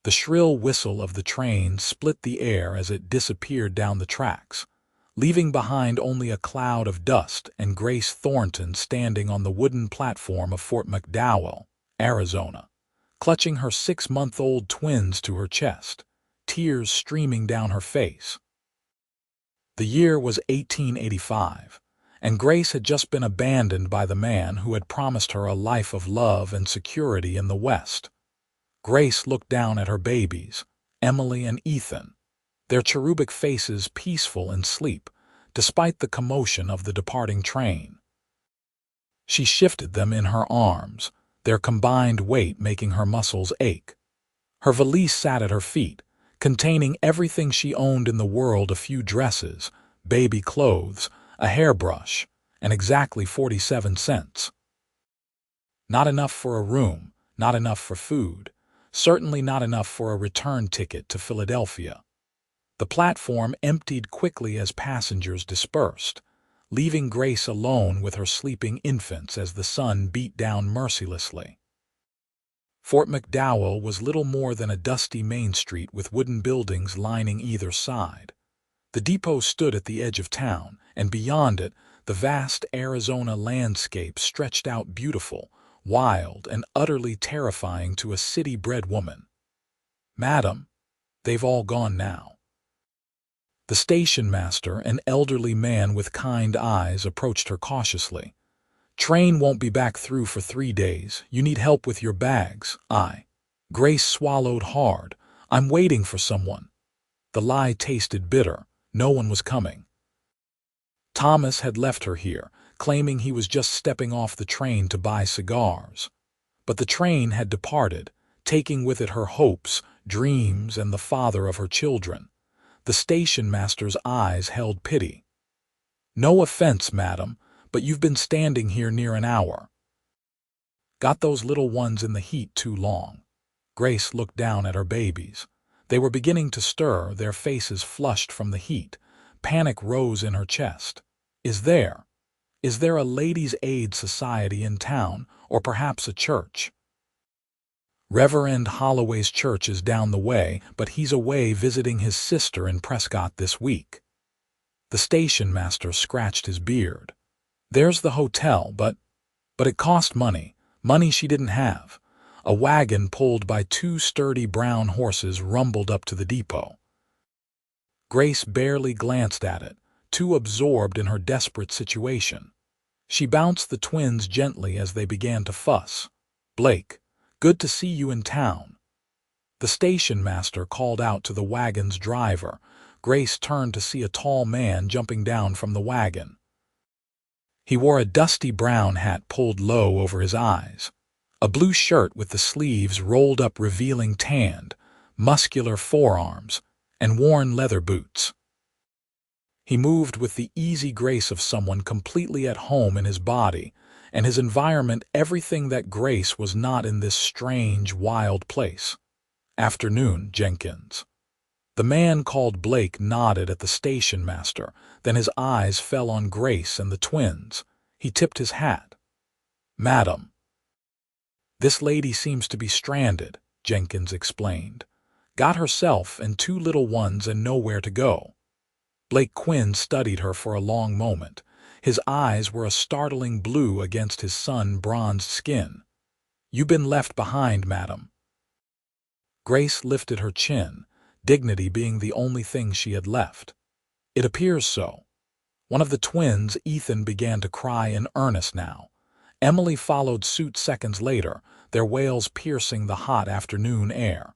The shrill whistle of the train split the air as it disappeared down the tracks, leaving behind only a cloud of dust and Grace Thornton standing on the wooden platform of Fort McDowell, Arizona, clutching her 6-month-old twins to her chest, tears streaming down her face. The year was 1885, and Grace had just been abandoned by the man who had promised her a life of love and security in the West. Grace looked down at her babies, Emily and Ethan, their cherubic faces peaceful in sleep, despite the commotion of the departing train. She shifted them in her arms, their combined weight making her muscles ache. Her valise sat at her feet, containing everything she owned in the world: a few dresses, baby clothes, a hairbrush, and exactly 47 cents. Not enough for a room, not enough for food, certainly not enough for a return ticket to Philadelphia. The platform emptied quickly as passengers dispersed, leaving Grace alone with her sleeping infants as the sun beat down mercilessly. Fort McDowell was little more than a dusty main street with wooden buildings lining either side. The depot stood at the edge of town, and beyond it, the vast Arizona landscape stretched out beautiful, wild, and utterly terrifying to a city-bred woman. "Madam, they've all gone now." The station master, an elderly man with kind eyes, approached her cautiously. "Train won't be back through for 3 days. You need help with your bags." Grace swallowed hard. "I'm waiting for someone." The lie tasted bitter. No one was coming. Thomas had left her here, claiming he was just stepping off the train to buy cigars. But the train had departed, taking with it her hopes, dreams, and the father of her children. The station master's eyes held pity. "No offense, madam, but you've been standing here near an hour. Got those little ones in the heat too long." Grace looked down at her babies. They were beginning to stir, their faces flushed from the heat. Panic rose in her chest. Is there a ladies' aid society in town, or perhaps a church? Reverend Holloway's church is down the way, but he's away visiting his sister in Prescott this week. The station master scratched his beard. There's the hotel, but it cost money she didn't have. A wagon pulled by 2 sturdy brown horses rumbled up to the depot. Grace barely glanced at it, too absorbed in her desperate situation. She bounced the twins gently as they began to fuss. "Blake, good to see you in town." The station master called out to the wagon's driver. Grace turned to see a tall man jumping down from the wagon. He wore a dusty brown hat pulled low over his eyes, a blue shirt with the sleeves rolled up revealing tanned, muscular forearms, and worn leather boots. He moved with the easy grace of someone completely at home in his body and his environment, everything that Grace was not in this strange, wild place. "Afternoon, Jenkins." The man called Blake nodded at the station master, then his eyes fell on Grace and the twins. He tipped his hat. "Madam." "This lady seems to be stranded," Jenkins explained. "Got herself and 2 little ones and nowhere to go." Blake Quinn studied her for a long moment. His eyes were a startling blue against his sun-bronzed skin. "You been left behind, madam." Grace lifted her chin, dignity being the only thing she had left. "It appears so." One of the twins, Ethan, began to cry in earnest now. Emily followed suit seconds later, their wails piercing the hot afternoon air.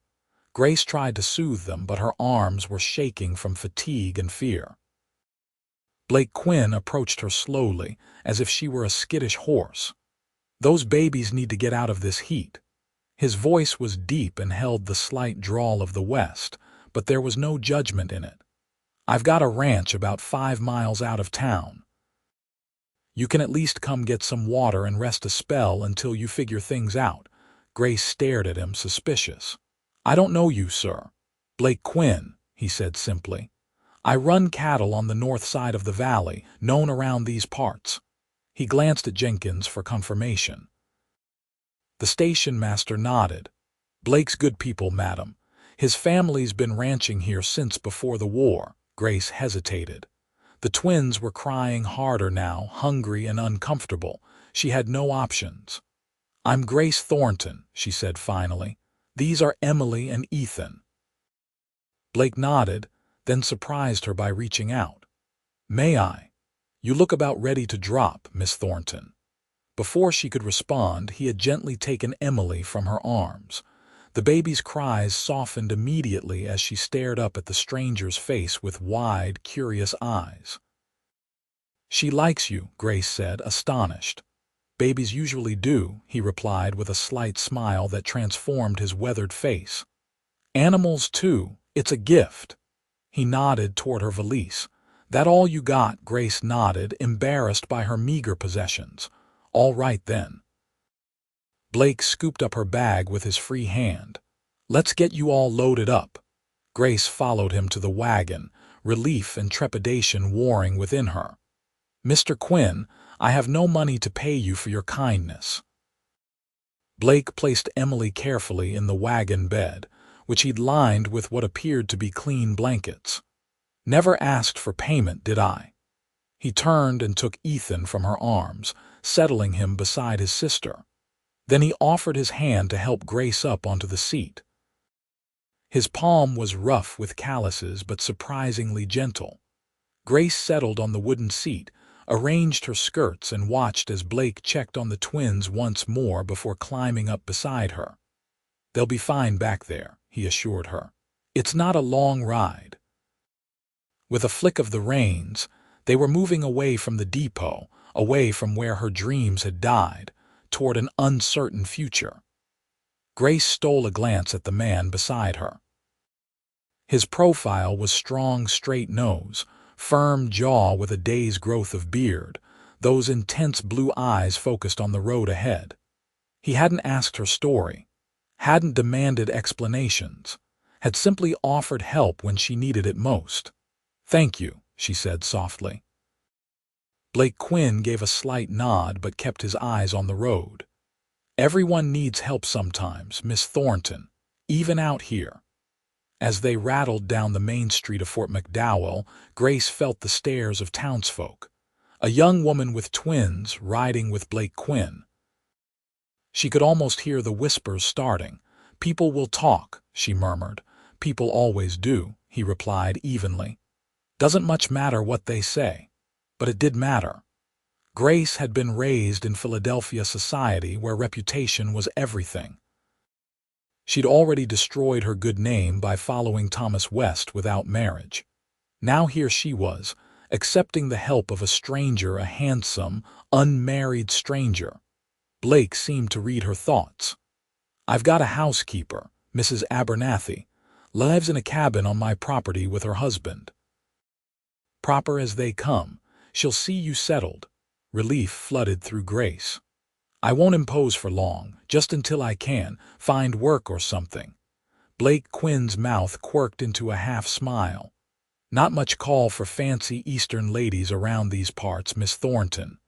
Grace tried to soothe them, but her arms were shaking from fatigue and fear. Blake Quinn approached her slowly, as if she were a skittish horse. "Those babies need to get out of this heat." His voice was deep and held the slight drawl of the West, but there was no judgment in it. "I've got a ranch about 5 miles out of town. You can at least come get some water and rest a spell until you figure things out." Grace stared at him, suspicious. "I don't know you, sir." "Blake Quinn," he said simply. "I run cattle on the north side of the valley, known around these parts." He glanced at Jenkins for confirmation. The station master nodded. "Blake's good people, madam. His family's been ranching here since before the war. Grace hesitated. The twins were crying harder now, hungry and uncomfortable. She had no options. "I'm Grace Thornton," she said finally. "These are Emily and Ethan." Blake nodded, then surprised her by reaching out. "May I? You look about ready to drop, Miss Thornton." Before she could respond, he had gently taken Emily from her arms. The baby's cries softened immediately as she stared up at the stranger's face with wide, curious eyes. "She likes you," Grace said, astonished. "Babies usually do," he replied with a slight smile that transformed his weathered face. "Animals, too. It's a gift." He nodded toward her valise. "That all you got?" Grace nodded, embarrassed by her meager possessions. "All right, then." Blake scooped up her bag with his free hand. "Let's get you all loaded up." Grace followed him to the wagon, relief and trepidation warring within her. "Mr. Quinn, I have no money to pay you for your kindness." Blake placed Emily carefully in the wagon bed, which he'd lined with what appeared to be clean blankets. "Never asked for payment, did I?" He turned and took Ethan from her arms, settling him beside his sister. Then he offered his hand to help Grace up onto the seat. His palm was rough with calluses but surprisingly gentle. Grace settled on the wooden seat, arranged her skirts, and watched as Blake checked on the twins once more before climbing up beside her. "They'll be fine back there," he assured her. "It's not a long ride." With a flick of the reins, they were moving away from the depot, away from where her dreams had died, toward an uncertain future. Grace stole a glance at the man beside her. His profile was strong, straight nose, firm jaw with a day's growth of beard, those intense blue eyes focused on the road ahead. He hadn't asked her story, hadn't demanded explanations, had simply offered help when she needed it most. "Thank you," she said softly. Blake Quinn gave a slight nod but kept his eyes on the road. "Everyone needs help sometimes, Miss Thornton, even out here." As they rattled down the main street of Fort McDowell, Grace felt the stares of townsfolk. A young woman with twins riding with Blake Quinn. She could almost hear the whispers starting. "People will talk," she murmured. "People always do," he replied evenly. "Doesn't much matter what they say." But it did matter. Grace had been raised in Philadelphia society where reputation was everything. She'd already destroyed her good name by following Thomas West without marriage. Now here she was, accepting the help of a stranger, a handsome, unmarried stranger. Blake seemed to read her thoughts. "I've got a housekeeper, Mrs. Abernathy, lives in a cabin on my property with her husband. Proper as they come. She'll see you settled." Relief flooded through Grace. "I won't impose for long, just until I can find work or something." Blake Quinn's mouth quirked into a half-smile. "Not much call for fancy Eastern ladies around these parts, Miss Thornton."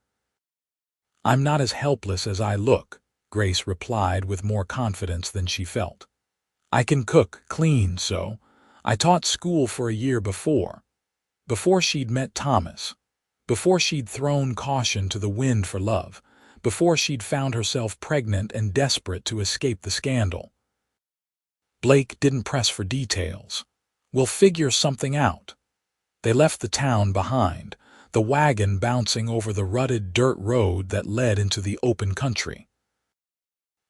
"I'm not as helpless as I look," Grace replied with more confidence than she felt. "I can cook, clean, so. I taught school for a year before she'd met Thomas. Before she'd thrown caution to the wind for love, before she'd found herself pregnant and desperate to escape the scandal." Blake didn't press for details. "We'll figure something out." They left the town behind, the wagon bouncing over the rutted dirt road that led into the open country.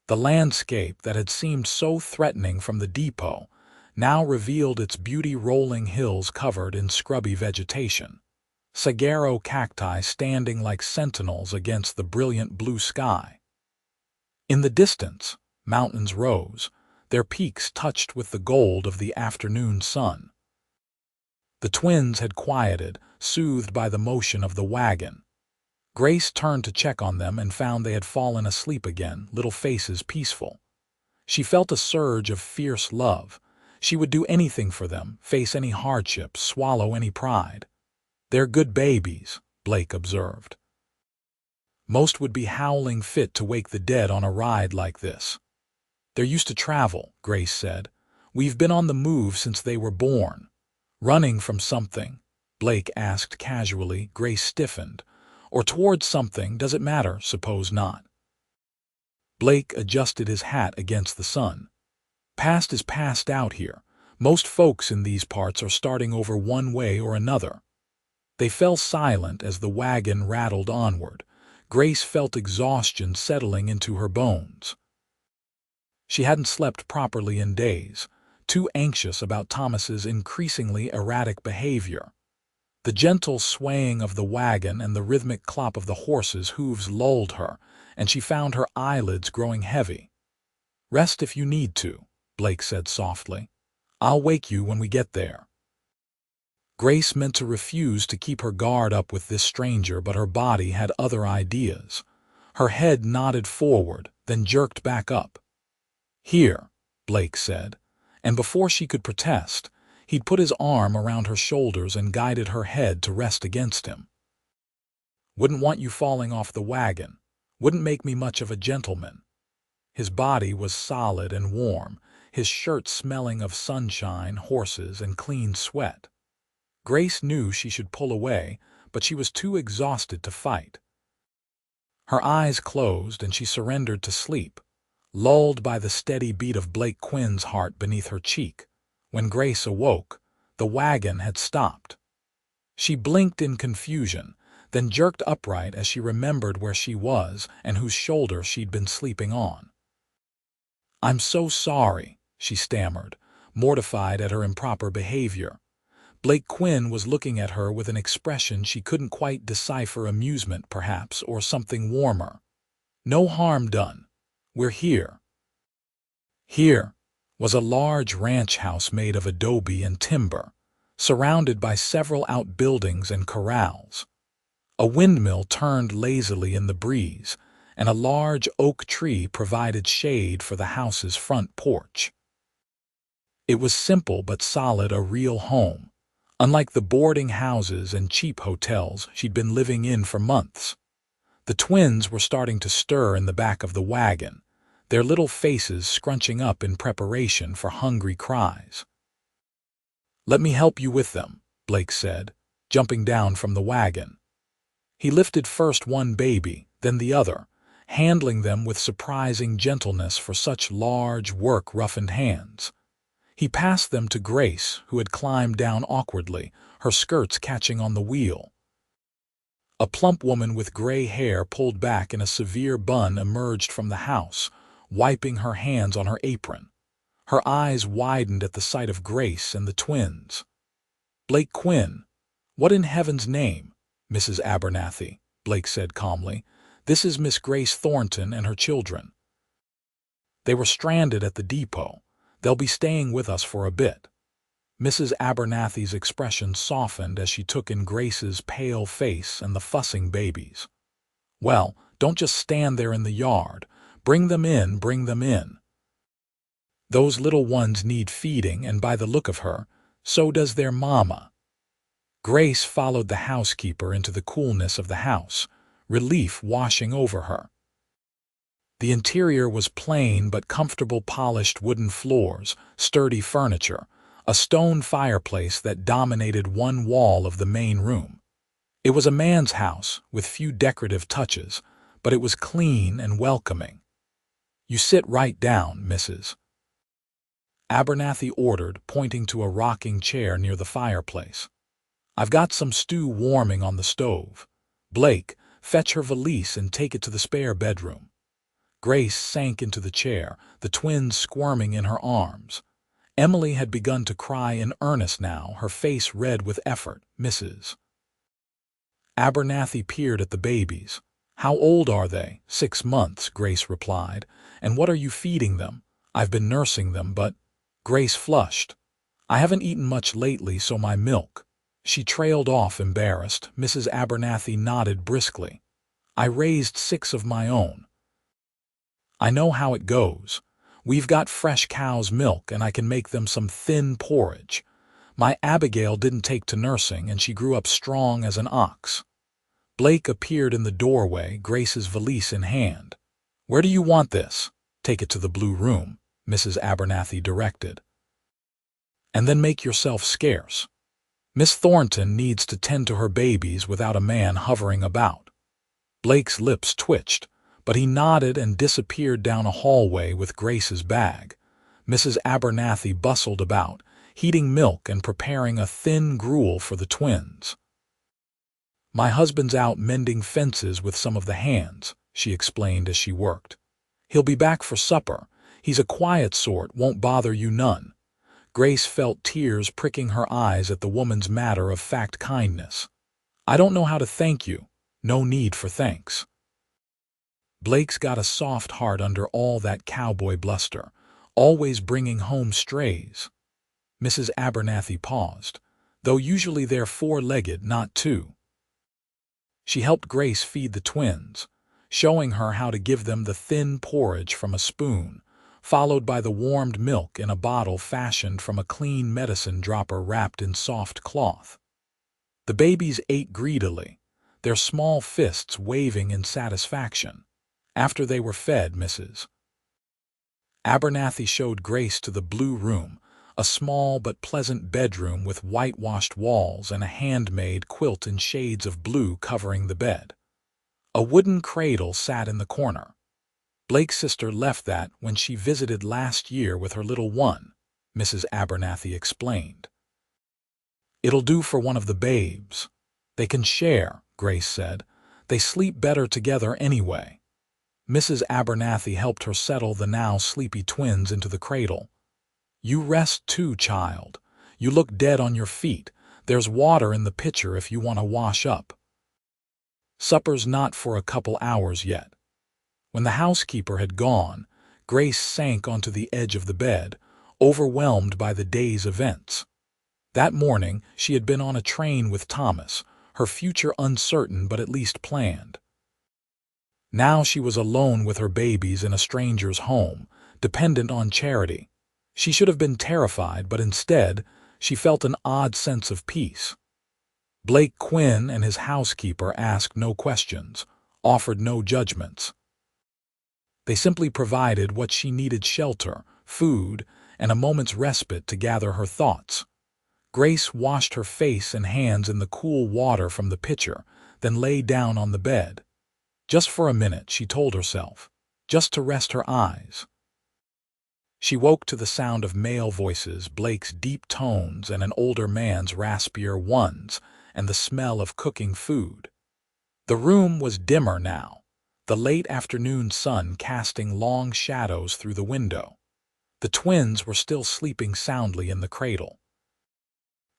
The landscape that had seemed so threatening from the depot now revealed its beauty, rolling hills covered in scrubby vegetation. Saguaro cacti standing like sentinels against the brilliant blue sky. In the distance, mountains rose, their peaks touched with the gold of the afternoon sun. The twins had quieted, soothed by the motion of the wagon. Grace turned to check on them and found they had fallen asleep again, little faces peaceful. She felt a surge of fierce love. She would do anything for them, face any hardship, swallow any pride. "They're good babies," Blake observed. "Most would be howling fit to wake the dead on a ride like this." "They're used to travel," Grace said. We've been on the move since they were born. Running from something? Blake asked casually. Grace stiffened. Or towards something, does it matter? Suppose not. Blake adjusted his hat against the sun. Past is passed out here. Most folks in these parts are starting over one way or another. They fell silent as the wagon rattled onward. Grace felt exhaustion settling into her bones. She hadn't slept properly in days, too anxious about Thomas's increasingly erratic behavior. The gentle swaying of the wagon and the rhythmic clop of the horses' hooves lulled her, and she found her eyelids growing heavy. "Rest if you need to," Blake said softly. "I'll wake you when we get there." Grace meant to refuse to keep her guard up with this stranger, but her body had other ideas. Her head nodded forward, then jerked back up. "Here," Blake said, and before she could protest, he'd put his arm around her shoulders and guided her head to rest against him. "Wouldn't want you falling off the wagon. Wouldn't make me much of a gentleman." His body was solid and warm, his shirt smelling of sunshine, horses, and clean sweat. Grace knew she should pull away, but she was too exhausted to fight. Her eyes closed and she surrendered to sleep, lulled by the steady beat of Blake Quinn's heart beneath her cheek. When Grace awoke, the wagon had stopped. She blinked in confusion, then jerked upright as she remembered where she was and whose shoulder she'd been sleeping on. "I'm so sorry," she stammered, mortified at her improper behavior. Blake Quinn was looking at her with an expression she couldn't quite decipher, amusement perhaps, or something warmer. "No harm done. We're here." Here was a large ranch house made of adobe and timber, surrounded by several outbuildings and corrals. A windmill turned lazily in the breeze, and a large oak tree provided shade for the house's front porch. It was simple but solid, a real home, unlike the boarding houses and cheap hotels she'd been living in for months. The twins were starting to stir in the back of the wagon, their little faces scrunching up in preparation for hungry cries. "Let me help you with them," Blake said, jumping down from the wagon. He lifted first one baby, then the other, handling them with surprising gentleness for such large, work-roughened hands. He passed them to Grace, who had climbed down awkwardly, her skirts catching on the wheel. A plump woman with gray hair pulled back in a severe bun emerged from the house, wiping her hands on her apron. Her eyes widened at the sight of Grace and the twins. "Blake Quinn, what in heaven's name?" "Mrs. Abernathy," Blake said calmly. "This is Miss Grace Thornton and her children. They were stranded at the depot. They'll be staying with us for a bit." Mrs. Abernathy's expression softened as she took in Grace's pale face and the fussing babies. "Well, don't just stand there in the yard. Bring them in, bring them in. Those little ones need feeding, and by the look of her, so does their mama." Grace followed the housekeeper into the coolness of the house, relief washing over her. The interior was plain but comfortable, polished wooden floors, sturdy furniture, a stone fireplace that dominated one wall of the main room. It was a man's house with few decorative touches, but it was clean and welcoming. "You sit right down, Mrs. Abernathy ordered, pointing to a rocking chair near the fireplace. "I've got some stew warming on the stove. Blake, fetch her valise and take it to the spare bedroom." Grace sank into the chair, the twins squirming in her arms. Emily had begun to cry in earnest now, her face red with effort. "Mrs. Abernathy peered at the babies. "How old are they?" "6 months," Grace replied. "And what are you feeding them?" "I've been nursing them, but—" Grace flushed. "I haven't eaten much lately, so my milk—" She trailed off, embarrassed. Mrs. Abernathy nodded briskly. "I raised 6 of my own. I know how it goes. We've got fresh cow's milk, and I can make them some thin porridge. My Abigail didn't take to nursing, and she grew up strong as an ox." Blake appeared in the doorway, Grace's valise in hand. "Where do you want this?" "Take it to the blue room," Mrs. Abernathy directed. And then make yourself scarce. Miss Thornton needs to tend to her babies without a man hovering about." Blake's lips twitched, but he nodded and disappeared down a hallway with Grace's bag. Mrs. Abernathy bustled about, heating milk and preparing a thin gruel for the twins. "My husband's out mending fences with some of the hands," she explained as she worked. "He'll be back for supper. He's a quiet sort, won't bother you none." Grace felt tears pricking her eyes at the woman's matter-of-fact kindness. "I don't know how to thank you. No need for thanks." Blake's got a soft heart under all that cowboy bluster, always bringing home strays. Mrs. Abernathy paused, though usually they're four-legged, not two. She helped Grace feed the twins, showing her how to give them the thin porridge from a spoon, followed by the warmed milk in a bottle fashioned from a clean medicine dropper wrapped in soft cloth. The babies ate greedily, their small fists waving in satisfaction. After they were fed, Mrs. Abernathy showed Grace to the blue room, a small but pleasant bedroom with whitewashed walls and a handmade quilt in shades of blue covering the bed. A wooden cradle sat in the corner. Blake's sister left that when she visited last year with her little one, Mrs. Abernathy explained. "It'll do for one of the babes. They can share," Grace said. "They sleep better together anyway." Mrs. Abernathy helped her settle the now sleepy twins into the cradle. "You rest too, child. You look dead on your feet. There's water in the pitcher if you want to wash up. Supper's not for a couple hours yet." When the housekeeper had gone, Grace sank onto the edge of the bed, overwhelmed by the day's events. That morning, she had been on a train with Thomas, her future uncertain but at least planned. Now she was alone with her babies in a stranger's home, dependent on charity. She should have been terrified, but instead, she felt an odd sense of peace. Blake Quinn and his housekeeper asked no questions, offered no judgments. They simply provided what she needed: shelter, food, and a moment's respite to gather her thoughts. Grace washed her face and hands in the cool water from the pitcher, then lay down on the bed. Just for a minute, she told herself, just to rest her eyes. She woke to the sound of male voices, Blake's deep tones and an older man's raspier ones, and the smell of cooking food. The room was dimmer now, the late afternoon sun casting long shadows through the window. The twins were still sleeping soundly in the cradle.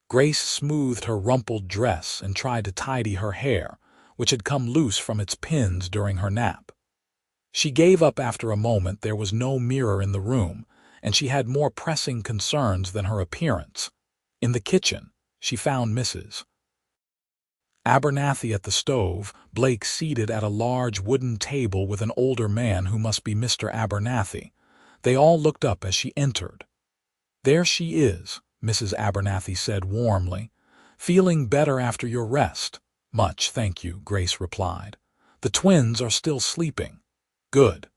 Grace smoothed her rumpled dress and tried to tidy her hair, which had come loose from its pins during her nap. She gave up after a moment. There was no mirror in the room, and she had more pressing concerns than her appearance. In the kitchen, she found Mrs. Abernathy at the stove, Blake seated at a large wooden table with an older man who must be Mr. Abernathy. They all looked up as she entered. "There she is," Mrs. Abernathy said warmly. "Feeling better after your rest?" "Much, thank you," Grace replied. "The twins are still sleeping." "Good.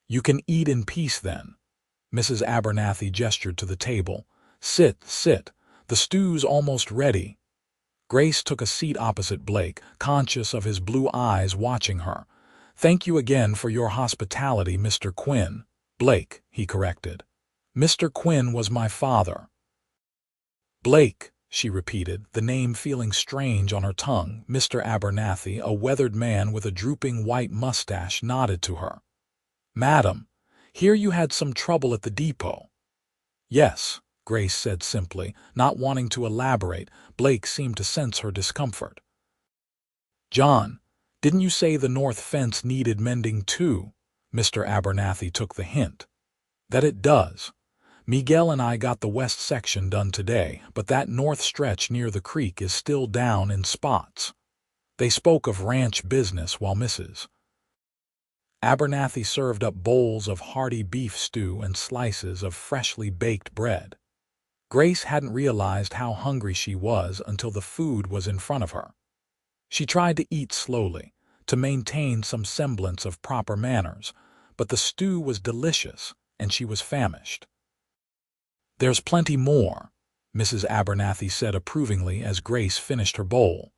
You can eat in peace then." Mrs. Abernathy gestured to the table. "Sit, sit. The stew's almost ready." Grace took a seat opposite Blake, conscious of his blue eyes watching her. "Thank you again for your hospitality, Mr. Quinn." "Blake," he corrected. "Mr. Quinn was my father." "Blake," she repeated, the name feeling strange on her tongue. Mr. Abernathy, a weathered man with a drooping white mustache, nodded to her. "Madam, hear you had some trouble at the depot." "Yes," Grace said simply, not wanting to elaborate. Blake seemed to sense her discomfort. "John, didn't you say the north fence needed mending too?" Mr. Abernathy took the hint. "That it does. Miguel and I got the west section done today, but that north stretch near the creek is still down in spots." They spoke of ranch business while Mrs. Abernathy served up bowls of hearty beef stew and slices of freshly baked bread. Grace hadn't realized how hungry she was until the food was in front of her. She tried to eat slowly, to maintain some semblance of proper manners, but the stew was delicious, and she was famished. "There's plenty more," Mrs. Abernathy said approvingly as Grace finished her bowl.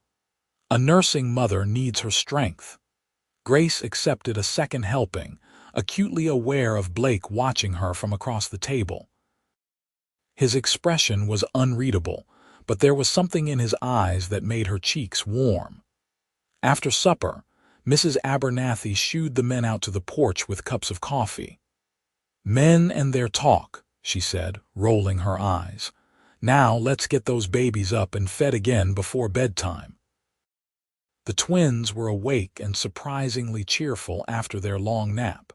"A nursing mother needs her strength." Grace accepted a second helping, acutely aware of Blake watching her from across the table. His expression was unreadable, but there was something in his eyes that made her cheeks warm. After supper, Mrs. Abernathy shooed the men out to the porch with cups of coffee. "Men and their talk," she said, rolling her eyes. "Now let's get those babies up and fed again before bedtime." The twins were awake and surprisingly cheerful after their long nap.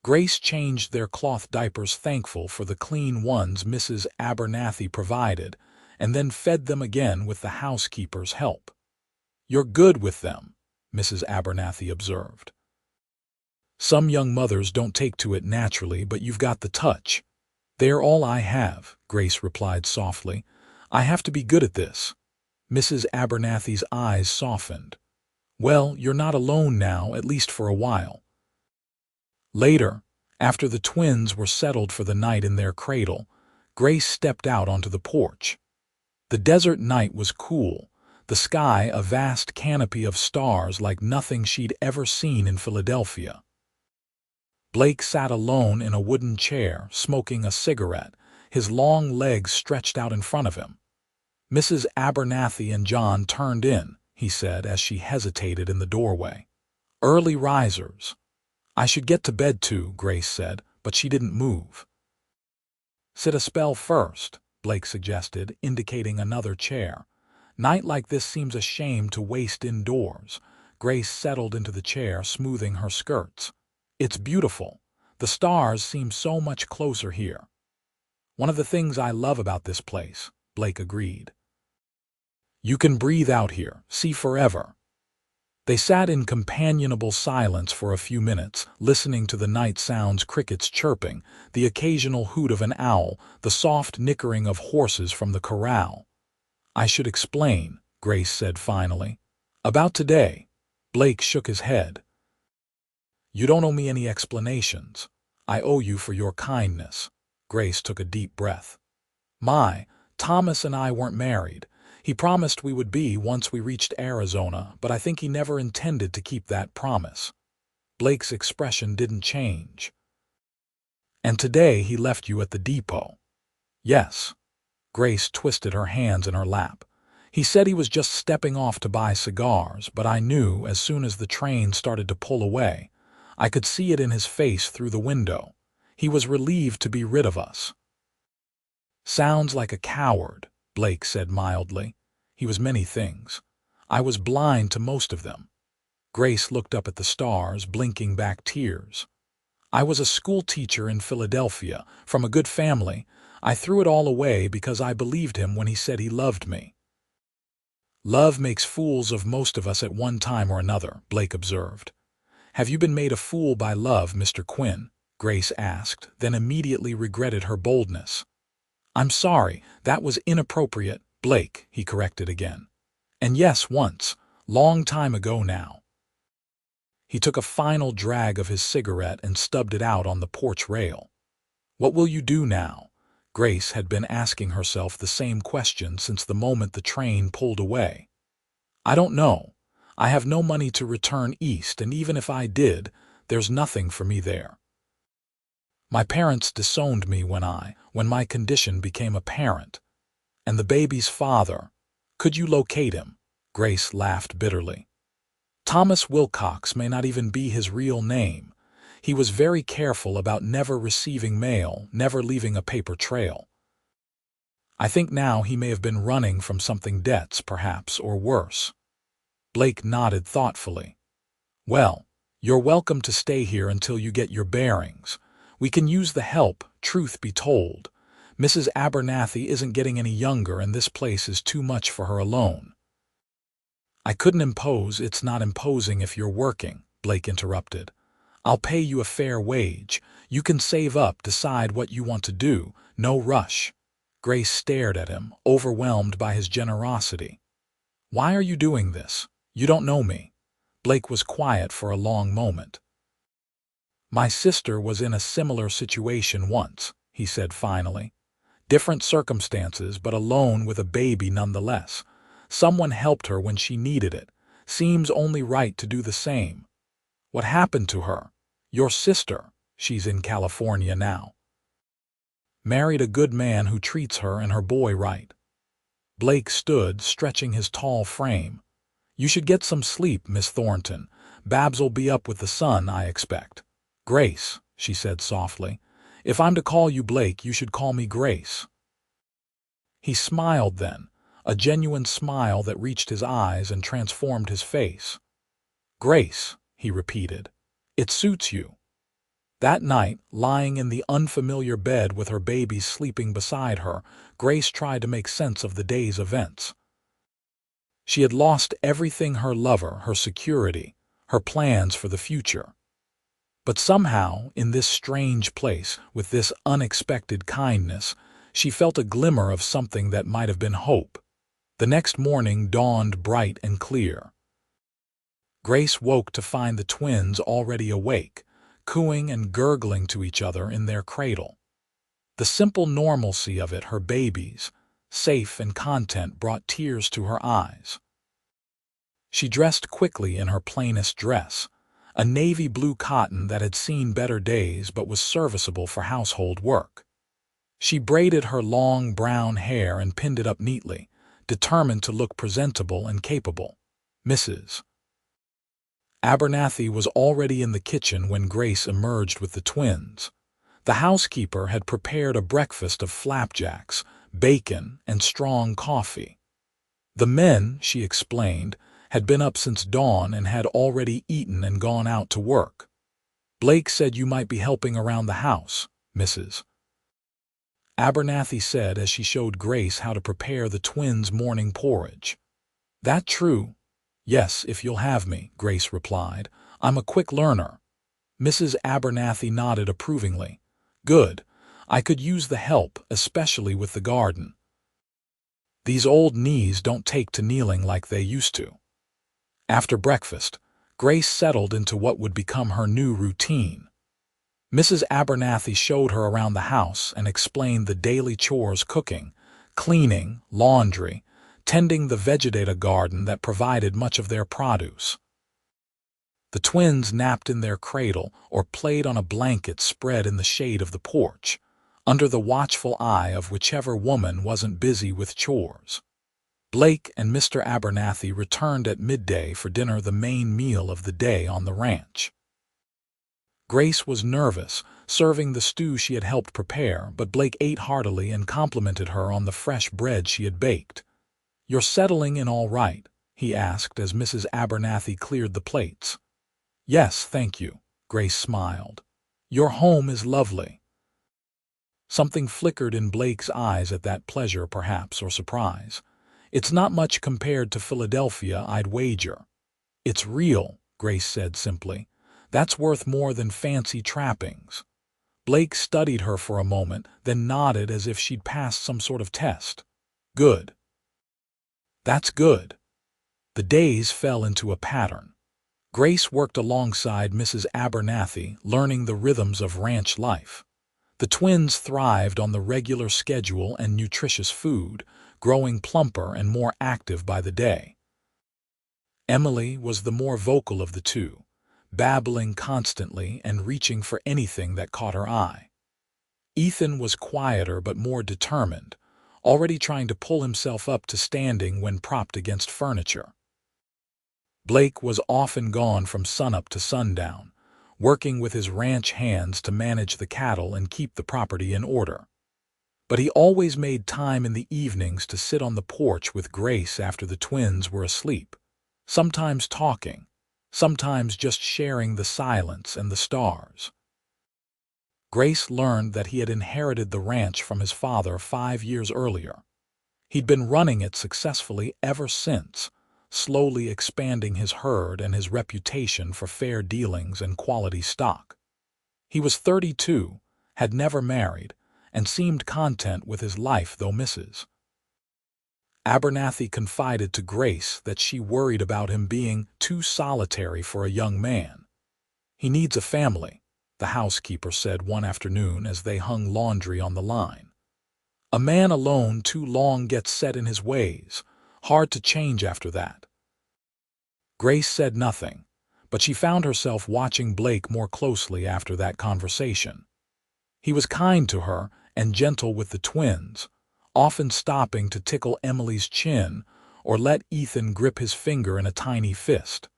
Grace changed their cloth diapers, thankful for the clean ones Mrs. Abernathy provided, and then fed them again with the housekeeper's help. "You're good with them," Mrs. Abernathy observed. "Some young mothers don't take to it naturally, but you've got the touch." "They're all I have," Grace replied softly. "I have to be good at this." Mrs. Abernathy's eyes softened. "Well, you're not alone now, at least for a while." Later, after the twins were settled for the night in their cradle, Grace stepped out onto the porch. The desert night was cool, the sky a vast canopy of stars like nothing she'd ever seen in Philadelphia. Blake sat alone in a wooden chair, smoking a cigarette, his long legs stretched out in front of him. "Mrs. Abernathy and John turned in," he said as she hesitated in the doorway. "Early risers." "I should get to bed too," Grace said, but she didn't move. "Sit a spell first," Blake suggested, indicating another chair. "Night like this seems a shame to waste indoors." Grace settled into the chair, smoothing her skirts. "It's beautiful. The stars seem so much closer here." "One of the things I love about this place," Blake agreed. "You can breathe out here, see forever." They sat in companionable silence for a few minutes, listening to the night sounds: crickets chirping, the occasional hoot of an owl, the soft nickering of horses from the corral. "I should explain," Grace said finally. "About today." Blake shook his head. "You don't owe me any explanations. I owe you for your kindness." Grace took a deep breath. Thomas and I weren't married. He promised we would be once we reached Arizona, but I think he never intended to keep that promise." Blake's expression didn't change. "And today he left you at the depot." "Yes." Grace twisted her hands in her lap. "He said he was just stepping off to buy cigars, but I knew as soon as the train started to pull away. I could see it in his face through the window. He was relieved to be rid of us." "Sounds like a coward," Blake said mildly. "He was many things. I was blind to most of them." Grace looked up at the stars, blinking back tears. "I was a school teacher in Philadelphia, from a good family. I threw it all away because I believed him when he said he loved me." "Love makes fools of most of us at one time or another," Blake observed. "Have you been made a fool by love, Mr. Quinn?" Grace asked, then immediately regretted her boldness. "I'm sorry, that was inappropriate, Blake," he corrected again. "And yes, once, long time ago now." He took a final drag of his cigarette and stubbed it out on the porch rail. "What will you do now?" Grace had been asking herself the same question since the moment the train pulled away. "I don't know. I have no money to return east, and even if I did, there's nothing for me there. My parents disowned me when my condition became apparent. And the baby's father, could you locate him?" Grace laughed bitterly. "Thomas Wilcox may not even be his real name. He was very careful about never receiving mail, never leaving a paper trail. I think now he may have been running from something, debts perhaps, or worse." Blake nodded thoughtfully. "Well, you're welcome to stay here until you get your bearings. We can use the help, truth be told. Mrs. Abernathy isn't getting any younger, and this place is too much for her alone." "I couldn't impose. It's not imposing if you're working," Blake interrupted. "I'll pay you a fair wage. You can save up, decide what you want to do. No rush." Grace stared at him, overwhelmed by his generosity. "Why are you doing this? You don't know me." Blake was quiet for a long moment. "My sister was in a similar situation once," he said finally. Different circumstances, but alone with a baby nonetheless. Someone helped her when she needed it. Seems only right to do the same. What happened to her? Your sister. She's in California now. Married a good man who treats her and her boy right. Blake stood, stretching his tall frame. You should get some sleep, Miss Thornton. Babs'll be up with the sun, I expect. Grace, she said softly. If I'm to call you Blake, you should call me Grace. He smiled then, a genuine smile that reached his eyes and transformed his face. Grace, he repeated. It suits you. That night, lying in the unfamiliar bed with her baby sleeping beside her, Grace tried to make sense of the day's events. She had lost everything: her lover, her security, her plans for the future. But somehow, in this strange place, with this unexpected kindness, she felt a glimmer of something that might have been hope. The next morning dawned bright and clear. Grace woke to find the twins already awake, cooing and gurgling to each other in their cradle. The simple normalcy of it, her babies, safe and content, brought tears to her eyes. She dressed quickly in her plainest dress, a navy blue cotton that had seen better days but was serviceable for household work. She braided her long brown hair and pinned it up neatly, determined to look presentable and capable. Mrs. Abernathy was already in the kitchen when Grace emerged with the twins. The housekeeper had prepared a breakfast of flapjacks, bacon, and strong coffee. The men, she explained, had been up since dawn and had already eaten and gone out to work. Blake said you might be helping around the house, Mrs. Abernathy said as she showed Grace how to prepare the twins' morning porridge. That true? Yes, if you'll have me, Grace replied. I'm a quick learner. Mrs. Abernathy nodded approvingly. Good. I could use the help, especially with the garden. These old knees don't take to kneeling like they used to. After breakfast, Grace settled into what would become her new routine. Mrs. Abernathy showed her around the house and explained the daily chores: cooking, cleaning, laundry, tending the vegetative garden that provided much of their produce. The twins napped in their cradle or played on a blanket spread in the shade of the porch, under the watchful eye of whichever woman wasn't busy with chores. Blake and Mr. Abernathy returned at midday for dinner, the main meal of the day on the ranch. Grace was nervous, serving the stew she had helped prepare, but Blake ate heartily and complimented her on the fresh bread she had baked. You're settling in all right? He asked as Mrs. Abernathy cleared the plates. Yes, thank you, Grace smiled. Your home is lovely. Something flickered in Blake's eyes at that, pleasure perhaps, or surprise. It's not much compared to Philadelphia, I'd wager. It's real, Grace said simply. That's worth more than fancy trappings. Blake studied her for a moment, then nodded as if she'd passed some sort of test. Good. That's good. The days fell into a pattern. Grace worked alongside Mrs. Abernathy, learning the rhythms of ranch life. The twins thrived on the regular schedule and nutritious food, growing plumper and more active by the day. Emily was the more vocal of the two, babbling constantly and reaching for anything that caught her eye. Ethan was quieter but more determined, already trying to pull himself up to standing when propped against furniture. Blake was often gone from sunup to sundown, working with his ranch hands to manage the cattle and keep the property in order. But he always made time in the evenings to sit on the porch with Grace after the twins were asleep, sometimes talking, sometimes just sharing the silence and the stars. Grace learned that he had inherited the ranch from his father 5 years earlier. He'd been running it successfully ever since, slowly expanding his herd and his reputation for fair dealings and quality stock. He was 32, had never married, and seemed content with his life, though Mrs. Abernathy confided to Grace that she worried about him being too solitary for a young man. He needs a family, the housekeeper said one afternoon as they hung laundry on the line. A man alone too long gets set in his ways. Hard to change after that. Grace said nothing, but she found herself watching Blake more closely after that conversation. He was kind to her and gentle with the twins, often stopping to tickle Emily's chin or let Ethan grip his finger in a tiny fist.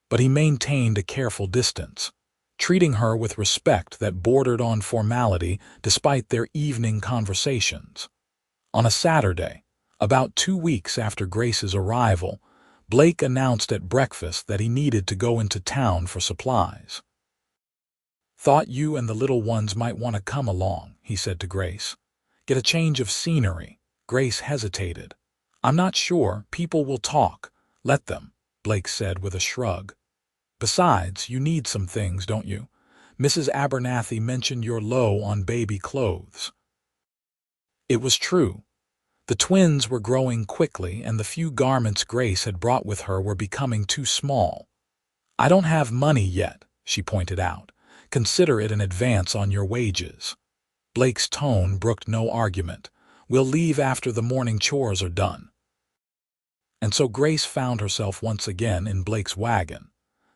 But he maintained a careful distance, treating her with respect that bordered on formality despite their evening conversations. On a Saturday, about 2 weeks after Grace's arrival, Blake announced at breakfast that he needed to go into town for supplies. "Thought you and the little ones might want to come along," he said to Grace. "Get a change of scenery." Grace hesitated. "I'm not sure. People will talk." "Let them," Blake said with a shrug. "Besides, you need some things, don't you? Mrs. Abernathy mentioned you're low on baby clothes." It was true. The twins were growing quickly, and the few garments Grace had brought with her were becoming too small. "I don't have money yet," she pointed out. "Consider it an advance on your wages." Blake's tone brooked no argument. "We'll leave after the morning chores are done." And so Grace found herself once again in Blake's wagon,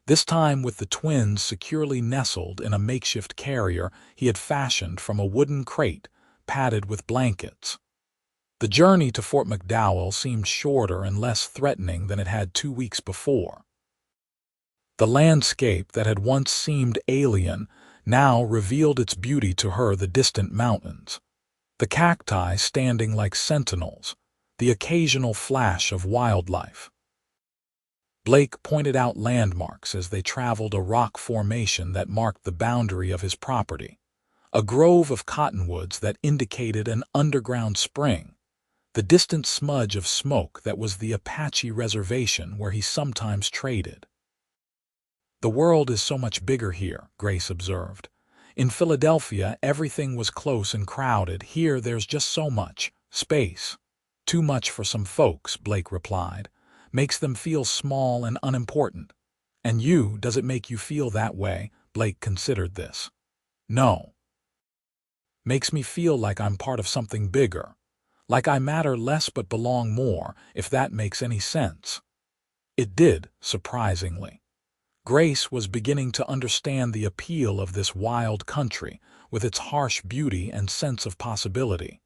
this time with the twins securely nestled in a makeshift carrier he had fashioned from a wooden crate padded with blankets. The journey to Fort McDowell seemed shorter and less threatening than it had 2 weeks before. The landscape that had once seemed alien now revealed its beauty to her: the distant mountains, the cacti standing like sentinels, the occasional flash of wildlife. Blake pointed out landmarks as they traveled: a rock formation that marked the boundary of his property, a grove of cottonwoods that indicated an underground spring, the distant smudge of smoke that was the Apache reservation where he sometimes traded. "The world is so much bigger here," Grace observed. "In Philadelphia, everything was close and crowded. Here, there's just so much space." "Too much for some folks," Blake replied. "Makes them feel small and unimportant." "And you, does it make you feel that way?" Blake considered this. "No. Makes me feel like I'm part of something bigger. Like I matter less but belong more, if that makes any sense." It did, surprisingly. Grace was beginning to understand the appeal of this wild country, with its harsh beauty and sense of possibility.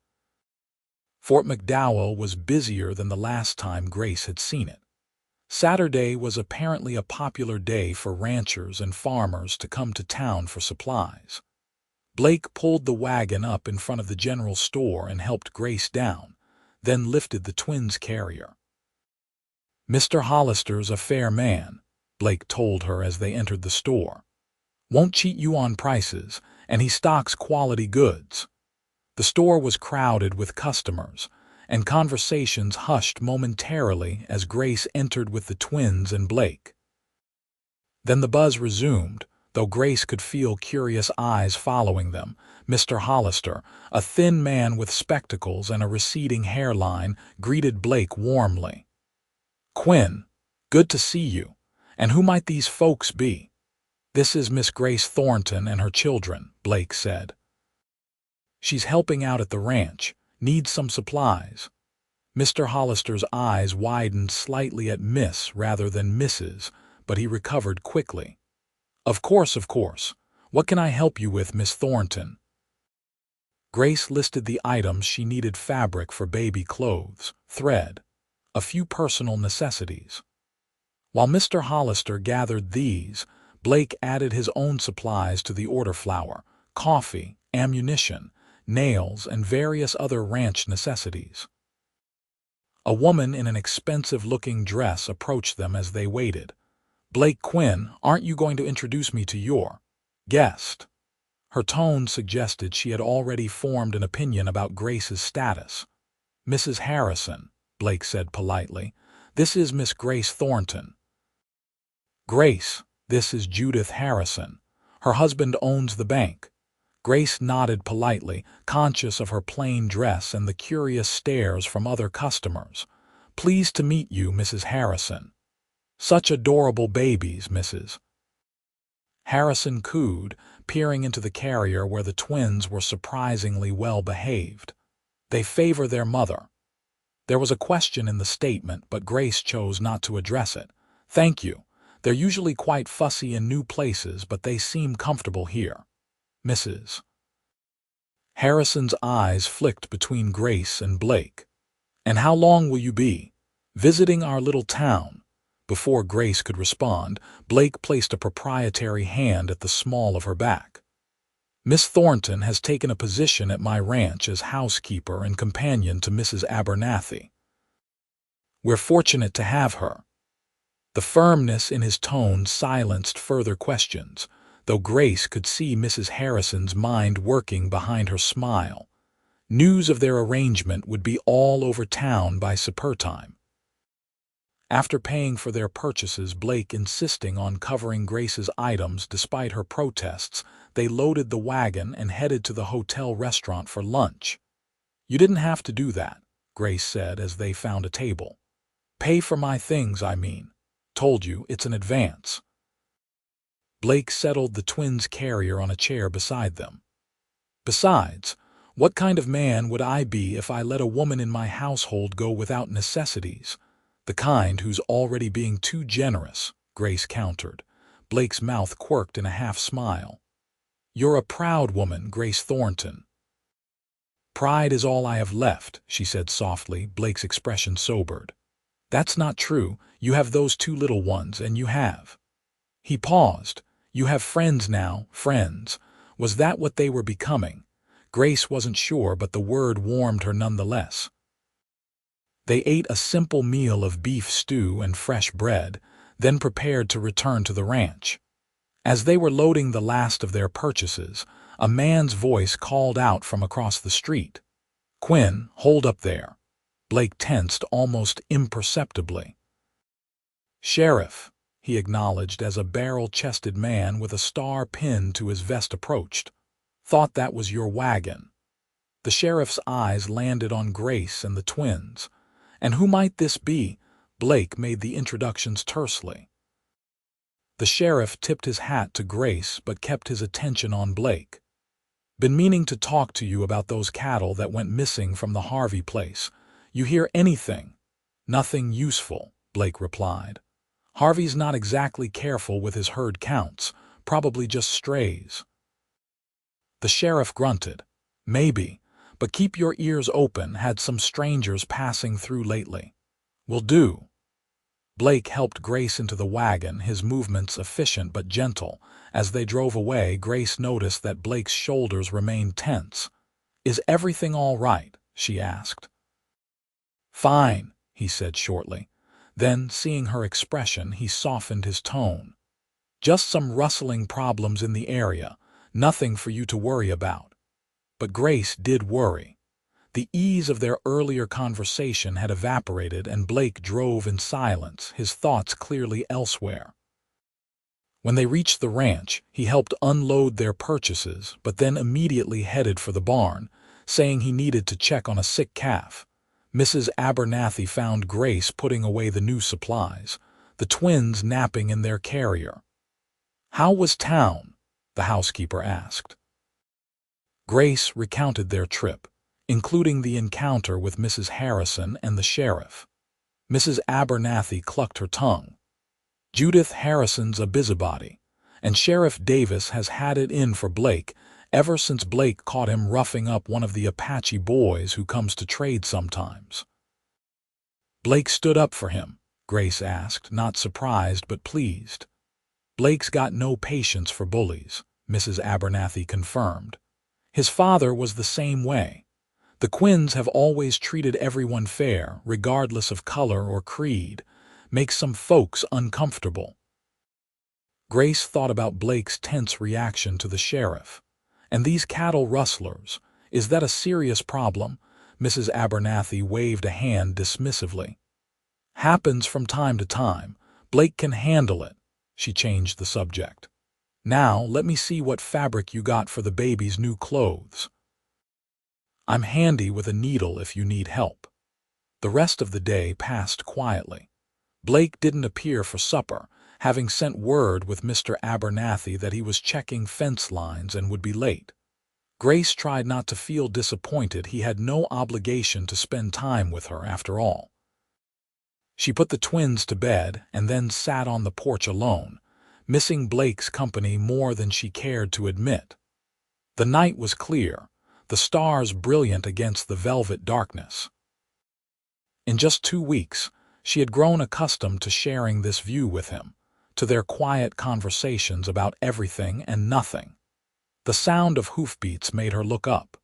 Fort McDowell was busier than the last time Grace had seen it. Saturday was apparently a popular day for ranchers and farmers to come to town for supplies. Blake pulled the wagon up in front of the general store and helped Grace down, then lifted the twins' carrier. "Mr. Hollister's a fair man," Blake told her as they entered the store. "Won't cheat you on prices, and he stocks quality goods." The store was crowded with customers, and conversations hushed momentarily as Grace entered with the twins and Blake. Then the buzz resumed, though Grace could feel curious eyes following them. Mr. Hollister, a thin man with spectacles and a receding hairline, greeted Blake warmly. "Quinn, good to see you. And who might these folks be?" "This is Miss Grace Thornton and her children," Blake said. "She's helping out at the ranch. Needs some supplies." Mr. Hollister's eyes widened slightly at Miss rather than Mrs., but he recovered quickly. Of course. What can I help you with, Miss Thornton?" Grace listed the items she needed: fabric for baby clothes, thread, a few personal necessities. While Mr. Hollister gathered these, Blake added his own supplies to the order: flour, coffee, ammunition, nails, and various other ranch necessities. A woman in an expensive-looking dress approached them as they waited. "Blake Quinn, aren't you going to introduce me to your guest?" Her tone suggested she had already formed an opinion about Grace's status. "Mrs. Harrison," Blake said politely. "This is Miss Grace Thornton." "Grace, this is Judith Harrison. Her husband owns the bank." Grace nodded politely, conscious of her plain dress and the curious stares from other customers. "Pleased to meet you, Mrs. Harrison." "Such adorable babies, Mrs. Harrison cooed, peering into the carrier where the twins were surprisingly well behaved. They favor their mother. There was a question in the statement, but Grace chose not to address it. Thank you. They're usually quite fussy in new places, but they seem comfortable here. Mrs. Harrison's eyes flicked between Grace and Blake. And how long will you be visiting our little town? Before Grace could respond, Blake placed a proprietary hand at the small of her back. Miss Thornton has taken a position at my ranch as housekeeper and companion to Mrs. Abernathy. We're fortunate to have her. The firmness in his tone silenced further questions, though Grace could see Mrs. Harrison's mind working behind her smile. News of their arrangement would be all over town by supper time. After paying for their purchases, Blake insisting on covering Grace's items despite her protests, they loaded the wagon and headed to the hotel restaurant for lunch. You didn't have to do that, Grace said as they found a table. Pay for my things, I mean. Told you, it's an advance. Blake settled the twins' carrier on a chair beside them. Besides, what kind of man would I be if I let a woman in my household go without necessities? The kind who's already being too generous, Grace countered. Blake's mouth quirked in a half-smile. You're a proud woman, Grace Thornton. Pride is all I have left, she said softly, Blake's expression sobered. That's not true. You have those two little ones, and you have. He paused. You have friends now, friends. Was that what they were becoming? Grace wasn't sure, but the word warmed her nonetheless. They ate a simple meal of beef stew and fresh bread, then prepared to return to the ranch. As they were loading the last of their purchases, a man's voice called out from across the street. Quinn, hold up there. Blake tensed almost imperceptibly. Sheriff, he acknowledged as a barrel-chested man with a star pinned to his vest approached. Thought that was your wagon. The sheriff's eyes landed on Grace and the twins. And who might this be? Blake made the introductions tersely. The sheriff tipped his hat to Grace but kept his attention on Blake. Been meaning to talk to you about those cattle that went missing from the Harvey place. You hear anything? Nothing useful, Blake replied. Harvey's not exactly careful with his herd counts, probably just strays. The sheriff grunted. Maybe, but keep your ears open, had some strangers passing through lately. Will do. Blake helped Grace into the wagon, his movements efficient but gentle. As they drove away, Grace noticed that Blake's shoulders remained tense. Is everything all right? She asked. Fine, he said shortly. Then, seeing her expression, he softened his tone. Just some rustling problems in the area, nothing for you to worry about. But Grace did worry. The ease of their earlier conversation had evaporated, and Blake drove in silence, his thoughts clearly elsewhere. When they reached the ranch, he helped unload their purchases, but then immediately headed for the barn, saying he needed to check on a sick calf. Mrs. Abernathy found Grace putting away the new supplies, the twins napping in their carrier. How was town? The housekeeper asked. Grace recounted their trip, including the encounter with Mrs. Harrison and the sheriff. Mrs. Abernathy clucked her tongue. Judith Harrison's a busybody, and Sheriff Davis has had it in for Blake ever since Blake caught him roughing up one of the Apache boys who comes to trade sometimes. Blake stood up for him, Grace asked, not surprised but pleased. Blake's got no patience for bullies, Mrs. Abernathy confirmed. His father was the same way. The Quinns have always treated everyone fair, regardless of color or creed. Makes some folks uncomfortable. Grace thought about Blake's tense reaction to the sheriff. And these cattle rustlers, is that a serious problem? Mrs. Abernathy waved a hand dismissively. Happens from time to time. Blake can handle it. She changed the subject. Now, let me see what fabric you got for the baby's new clothes. I'm handy with a needle if you need help. The rest of the day passed quietly. Blake didn't appear for supper, having sent word with Mr. Abernathy that he was checking fence lines and would be late. Grace tried not to feel disappointed. He had no obligation to spend time with her after all. She put the twins to bed and then sat on the porch alone, missing Blake's company more than she cared to admit. The night was clear, the stars brilliant against the velvet darkness. In just 2 weeks, she had grown accustomed to sharing this view with him, to their quiet conversations about everything and nothing. The sound of hoofbeats made her look up.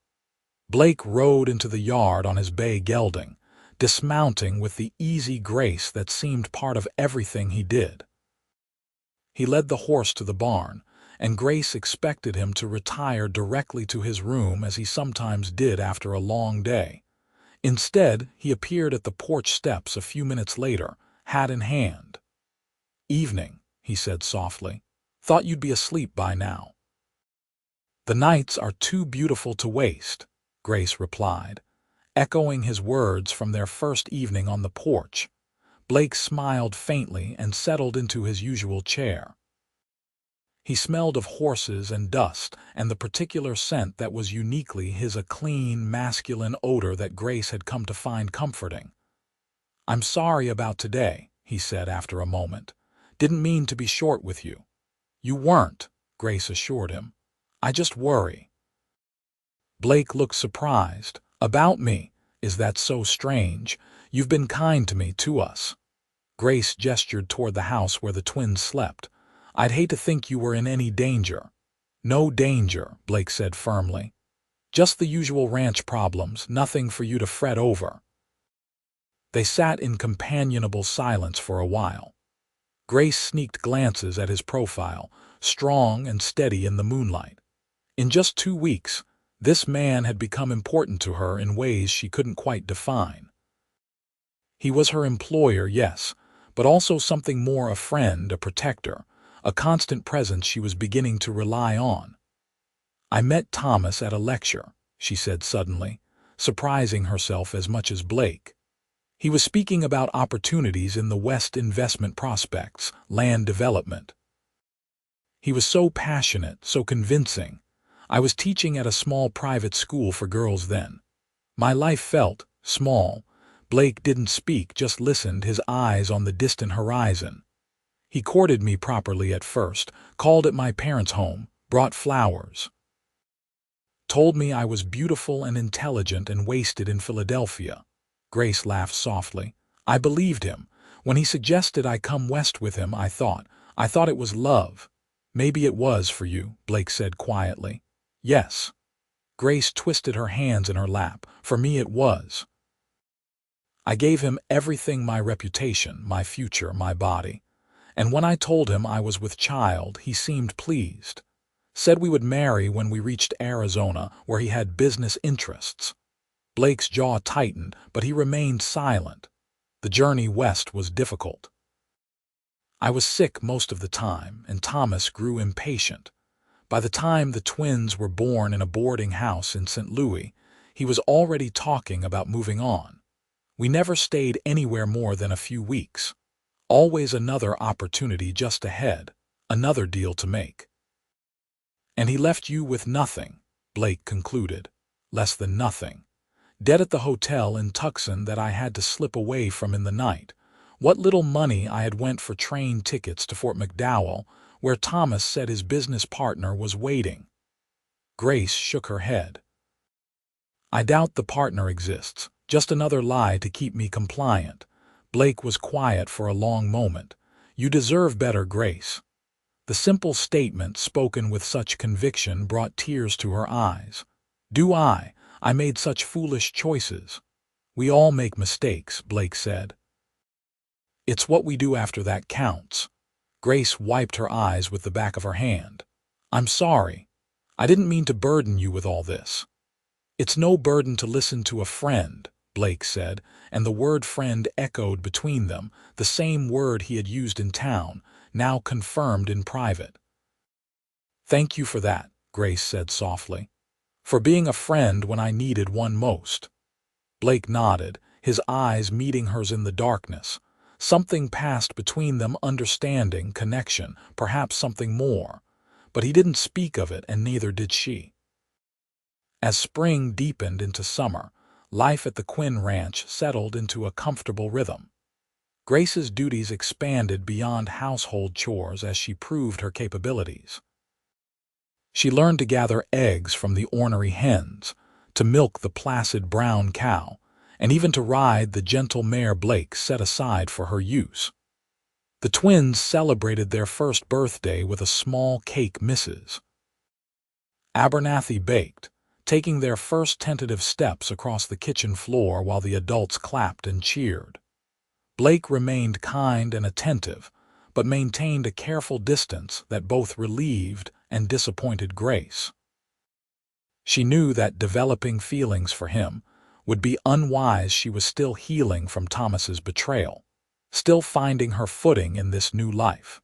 Blake rode into the yard on his bay gelding, dismounting with the easy grace that seemed part of everything he did. He led the horse to the barn, and Grace expected him to retire directly to his room as he sometimes did after a long day. Instead, he appeared at the porch steps a few minutes later, hat in hand. "Evening," he said softly. "Thought you'd be asleep by now." "The nights are too beautiful to waste," Grace replied, echoing his words from their first evening on the porch. Blake smiled faintly and settled into his usual chair. He smelled of horses and dust and the particular scent that was uniquely his, a clean, masculine odor that Grace had come to find comforting. "I'm sorry about today," he said after a moment. "Didn't mean to be short with you." "You weren't," Grace assured him. "I just worry." Blake looked surprised. "About me? Is that so strange? You've been kind to me, to us." Grace gestured toward the house where the twins slept. "I'd hate to think you were in any danger." "No danger," Blake said firmly. "Just the usual ranch problems, nothing for you to fret over." They sat in companionable silence for a while. Grace sneaked glances at his profile, strong and steady in the moonlight. In just 2 weeks, this man had become important to her in ways she couldn't quite define. He was her employer, yes, but also something more, a friend, a protector, a constant presence she was beginning to rely on. "I met Thomas at a lecture," she said suddenly, surprising herself as much as Blake. "He was speaking about opportunities in the West, investment prospects, land development. He was so passionate, so convincing. I was teaching at a small private school for girls then. My life felt small." Blake didn't speak, just listened, his eyes on the distant horizon. "He courted me properly at first, called at my parents' home, brought flowers. Told me I was beautiful and intelligent and wasted in Philadelphia." Grace laughed softly. "I believed him. When he suggested I come west with him, I thought it was love." "Maybe it was for you," Blake said quietly. "Yes." Grace twisted her hands in her lap. "For me it was. I gave him everything, my reputation, my future, my body. And when I told him I was with child, he seemed pleased. Said we would marry when we reached Arizona, where he had business interests." Blake's jaw tightened, but he remained silent. The journey west was difficult. "I was sick most of the time, and Thomas grew impatient. By the time the twins were born in a boarding house in St. Louis, he was already talking about moving on. We never stayed anywhere more than a few weeks. Always another opportunity just ahead, another deal to make." "And he left you with nothing," Blake concluded. "Less than nothing. Dead at the hotel in Tucson that I had to slip away from in the night. What little money I had went for train tickets to Fort McDowell, where Thomas said his business partner was waiting." Grace shook her head. "I doubt the partner exists. Just another lie to keep me compliant." Blake was quiet for a long moment. "You deserve better, Grace." The simple statement, spoken with such conviction, brought tears to her eyes. "Do I? I made such foolish choices." "We all make mistakes," Blake said. "It's what we do after that counts." Grace wiped her eyes with the back of her hand. "I'm sorry. I didn't mean to burden you with all this." "It's no burden to listen to a friend," Blake said, and the word friend echoed between them, the same word he had used in town, now confirmed in private. "Thank you for that," Grace said softly. "For being a friend when I needed one most." Blake nodded, his eyes meeting hers in the darkness. Something passed between them, understanding, connection, perhaps something more. But he didn't speak of it, and neither did she. As spring deepened into summer, life at the Quinn Ranch settled into a comfortable rhythm. Grace's duties expanded beyond household chores as she proved her capabilities. She learned to gather eggs from the ornery hens, to milk the placid brown cow, and even to ride the gentle mare Blake set aside for her use. The twins celebrated their first birthday with a small cake Mrs. Abernathy baked, taking their first tentative steps across the kitchen floor while the adults clapped and cheered. Blake remained kind and attentive, but maintained a careful distance that both relieved and disappointed Grace. She knew that developing feelings for him would be unwise. She was still healing from Thomas's betrayal, still finding her footing in this new life.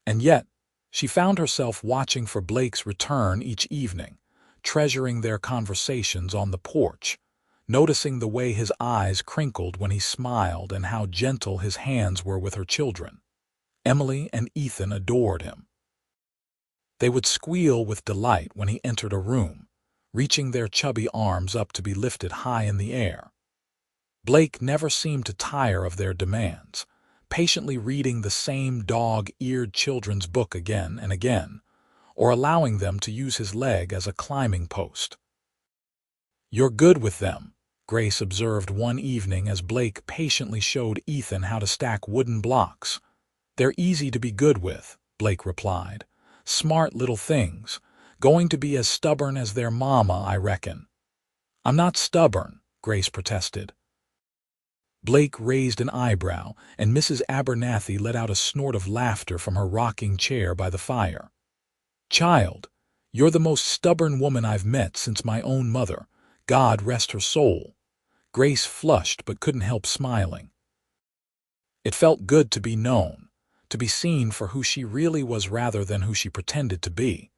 And yet, she found herself watching for Blake's return each evening, treasuring their conversations on the porch, noticing the way his eyes crinkled when he smiled and how gentle his hands were with her children. Emily and Ethan adored him. They would squeal with delight when he entered a room, reaching their chubby arms up to be lifted high in the air. Blake never seemed to tire of their demands, patiently reading the same dog-eared children's book again and again, or allowing them to use his leg as a climbing post. "You're good with them," Grace observed one evening as Blake patiently showed Ethan how to stack wooden blocks. "They're easy to be good with," Blake replied. "Smart little things, going to be as stubborn as their mama, I reckon." "I'm not stubborn," Grace protested. Blake raised an eyebrow, and Mrs. Abernathy let out a snort of laughter from her rocking chair by the fire. "Child, you're the most stubborn woman I've met since my own mother, God rest her soul." Grace flushed but couldn't help smiling. It felt good to be known, to be seen for who she really was rather than who she pretended to be.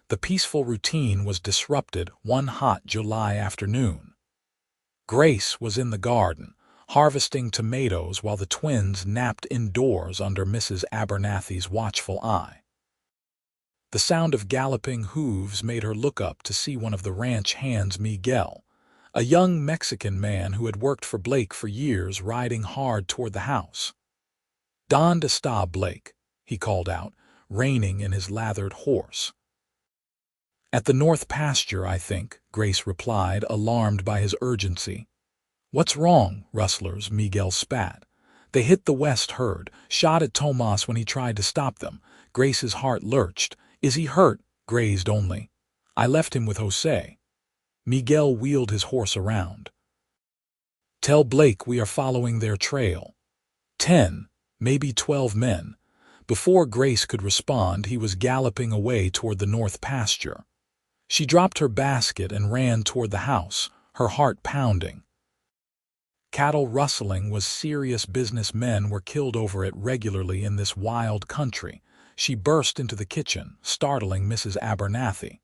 The peaceful routine was disrupted one hot July afternoon. Grace was in the garden, harvesting tomatoes while the twins napped indoors under Mrs. Abernathy's watchful eye. The sound of galloping hooves made her look up to see one of the ranch hands, Miguel, a young Mexican man who had worked for Blake for years, riding hard toward the house. "Donde está Blake?" he called out, reining in his lathered horse. "At the north pasture, I think," Grace replied, alarmed by his urgency. "What's wrong, rustlers?" Miguel spat. "They hit the west herd, shot at Tomas when he tried to stop them." Grace's heart lurched. "Is he hurt?" "Grazed only. I left him with Jose." Miguel wheeled his horse around. "Tell Blake we are following their trail." 10, maybe 12 men. Before Grace could respond, he was galloping away toward the north pasture. She dropped her basket and ran toward the house, her heart pounding. Cattle rustling was serious business. Men were killed over it regularly in this wild country. She burst into the kitchen, startling Mrs. Abernathy.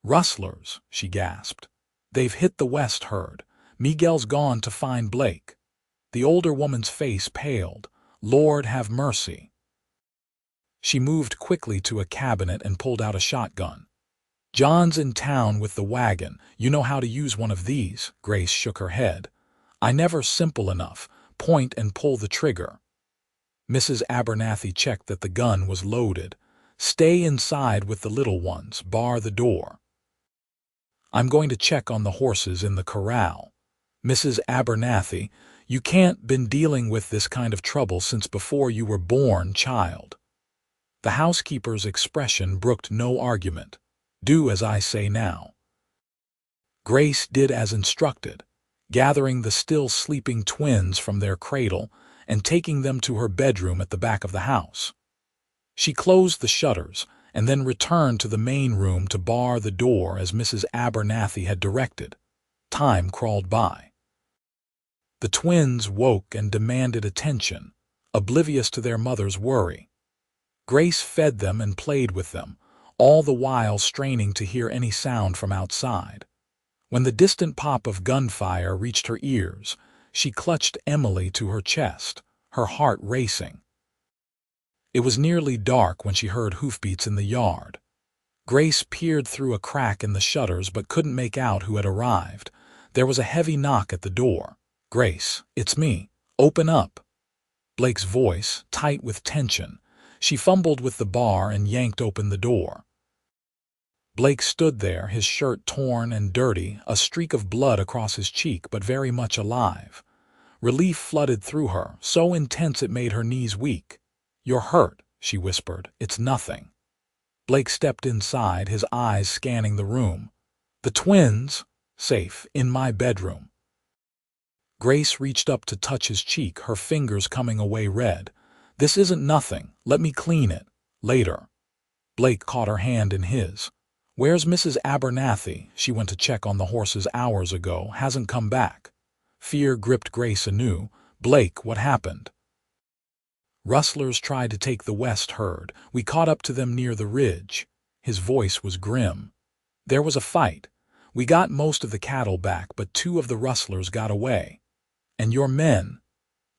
"Rustlers," she gasped. "They've hit the west herd. Miguel's gone to find Blake." The older woman's face paled. "Lord have mercy." She moved quickly to a cabinet and pulled out a shotgun. "John's in town with the wagon. You know how to use one of these." Grace shook her head. "I never simple enough. Point and pull the trigger." Mrs. Abernathy checked that the gun was loaded. "Stay inside with the little ones. Bar the door." "I'm going to check on the horses in the corral." "Mrs. Abernathy, you can't been dealing with this kind of trouble since before you were born, child." The housekeeper's expression brooked no argument. "Do as I say now." Grace did as instructed, gathering the still sleeping twins from their cradle and taking them to her bedroom at the back of the house. She closed the shutters and then returned to the main room to bar the door as Mrs. Abernathy had directed. Time crawled by. The twins woke and demanded attention, oblivious to their mother's worry. Grace fed them and played with them, all the while straining to hear any sound from outside. When the distant pop of gunfire reached her ears, she clutched Emily to her chest, her heart racing. It was nearly dark when she heard hoofbeats in the yard. Grace peered through a crack in the shutters but couldn't make out who had arrived. There was a heavy knock at the door. "Grace, it's me. Open up." Blake's voice, tight with tension. She fumbled with the bar and yanked open the door. Blake stood there, his shirt torn and dirty, a streak of blood across his cheek but very much alive. Relief flooded through her, so intense it made her knees weak. "You're hurt," she whispered. "It's nothing." Blake stepped inside, his eyes scanning the room. "The twins?" "Safe, in my bedroom." Grace reached up to touch his cheek, her fingers coming away red. "This isn't nothing. Let me clean it. Later." Blake caught her hand in his. "Where's Mrs. Abernathy? She went to check on the horses hours ago. Hasn't come back." Fear gripped Grace anew. "Blake, what happened?" "Rustlers tried to take the west herd. We caught up to them near the ridge." His voice was grim. "There was a fight. We got most of the cattle back, but 2 of the rustlers got away." "And your men?"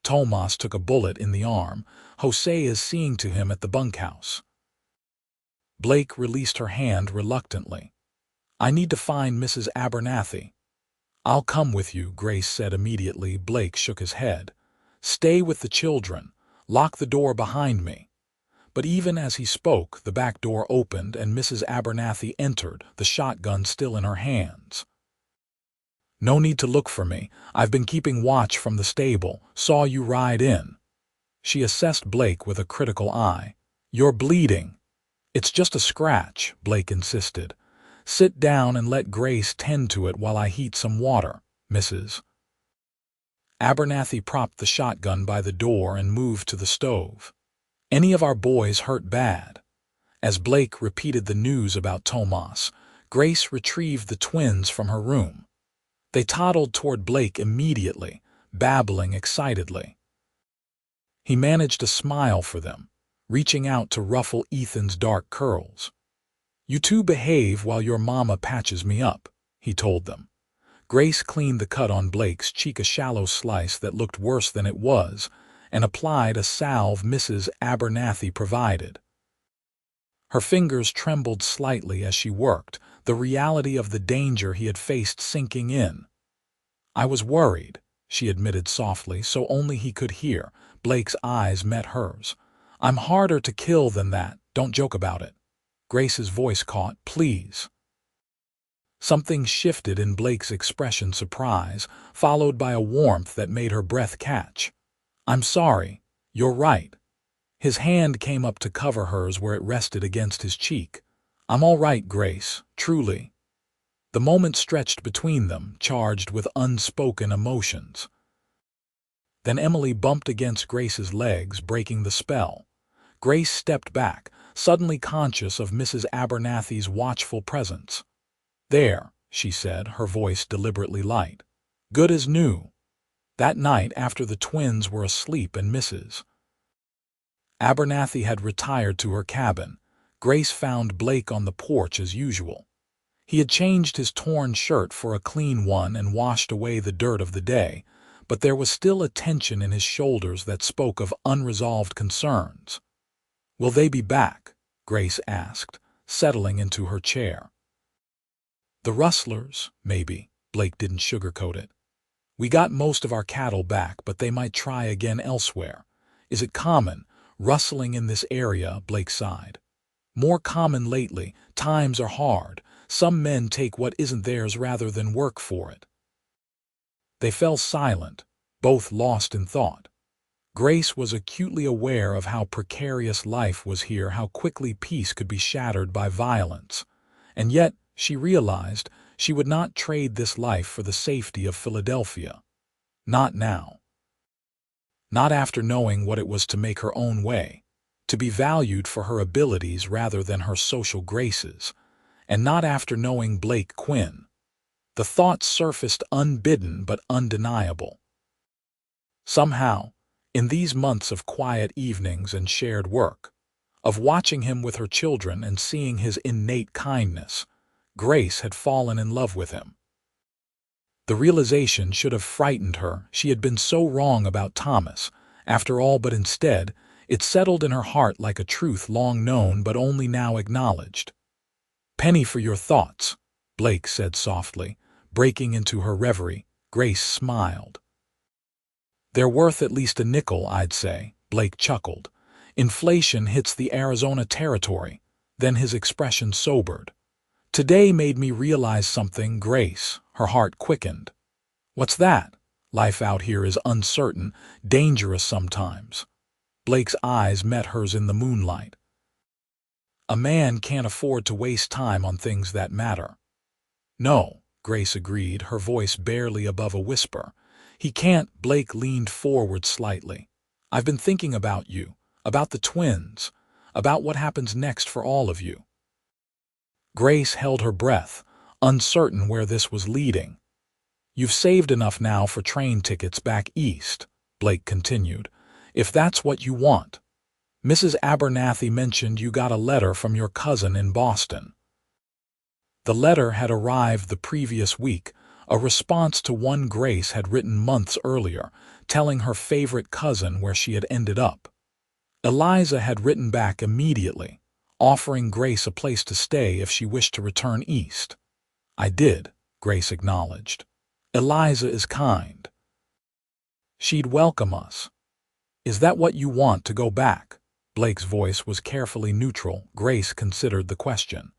"Tomas took a bullet in the arm. Jose is seeing to him at the bunkhouse." Blake released her hand reluctantly. "I need to find Mrs. Abernathy." "I'll come with you," Grace said immediately. Blake shook his head. "Stay with the children. Lock the door behind me." But even as he spoke, the back door opened and Mrs. Abernathy entered, the shotgun still in her hands. "No need to look for me. I've been keeping watch from the stable. Saw you ride in." She assessed Blake with a critical eye. "You're bleeding." "It's just a scratch," Blake insisted. "Sit down and let Grace tend to it while I heat some water, Mrs." Abernathy propped the shotgun by the door and moved to the stove. "Any of our boys hurt bad?" As Blake repeated the news about Tomas, Grace retrieved the twins from her room. They toddled toward Blake immediately, babbling excitedly. He managed a smile for them, reaching out to ruffle Ethan's dark curls. "You two behave while your mama patches me up," he told them. Grace cleaned the cut on Blake's cheek, a shallow slice that looked worse than it was, and applied a salve Mrs. Abernathy provided. Her fingers trembled slightly as she worked, the reality of the danger he had faced sinking in. "I was worried," she admitted softly, so only he could hear. Blake's eyes met hers. "I'm harder to kill than that. Don't joke about it." Grace's voice caught. "Please." Something shifted in Blake's expression, surprise, followed by a warmth that made her breath catch. "I'm sorry. You're right." His hand came up to cover hers where it rested against his cheek. "I'm all right, Grace, truly." The moment stretched between them, charged with unspoken emotions. Then Emily bumped against Grace's legs, breaking the spell. Grace stepped back, suddenly conscious of Mrs. Abernathy's watchful presence. "There," she said, her voice deliberately light. "Good as new." That night, after the twins were asleep and Mrs. Abernathy had retired to her cabin, Grace found Blake on the porch as usual. He had changed his torn shirt for a clean one and washed away the dirt of the day, but there was still a tension in his shoulders that spoke of unresolved concerns. "Will they be back?" Grace asked, settling into her chair. "The rustlers, maybe." Blake didn't sugarcoat it. "We got most of our cattle back, but they might try again elsewhere." "Is it common, rustling in this area?" Blake sighed. "More common lately. Times are hard. Some men take what isn't theirs rather than work for it." They fell silent, both lost in thought. Grace was acutely aware of how precarious life was here, how quickly peace could be shattered by violence. And yet, she realized, she would not trade this life for the safety of Philadelphia. Not now. Not after knowing what it was to make her own way, to be valued for her abilities rather than her social graces, and not after knowing Blake Quinn. The thought surfaced unbidden but undeniable. Somehow, in these months of quiet evenings and shared work, of watching him with her children and seeing his innate kindness, Grace had fallen in love with him. The realization should have frightened her. She had been so wrong about Thomas, after all, but instead, it settled in her heart like a truth long known but only now acknowledged. "Penny for your thoughts," Blake said softly. Breaking into her reverie, Grace smiled. "They're worth at least a nickel, I'd say," Blake chuckled. "Inflation hits the Arizona territory." Then his expression sobered. "Today made me realize something, Grace." Her heart quickened. "What's that?" "Life out here is uncertain, dangerous sometimes." Blake's eyes met hers in the moonlight. "A man can't afford to waste time on things that matter." "No," Grace agreed, her voice barely above a whisper. "He can't." Blake leaned forward slightly. "I've been thinking about you, about the twins, about what happens next for all of you." Grace held her breath, uncertain where this was leading. "You've saved enough now for train tickets back east," Blake continued, "if that's what you want. Mrs. Abernathy mentioned you got a letter from your cousin in Boston." The letter had arrived the previous week, a response to one Grace had written months earlier, telling her favorite cousin where she had ended up. Eliza had written back immediately, offering Grace a place to stay if she wished to return east. "I did," Grace acknowledged. "Eliza is kind. She'd welcome us." "Is that what you want to go back?" Blake's voice was carefully neutral. Grace considered the question.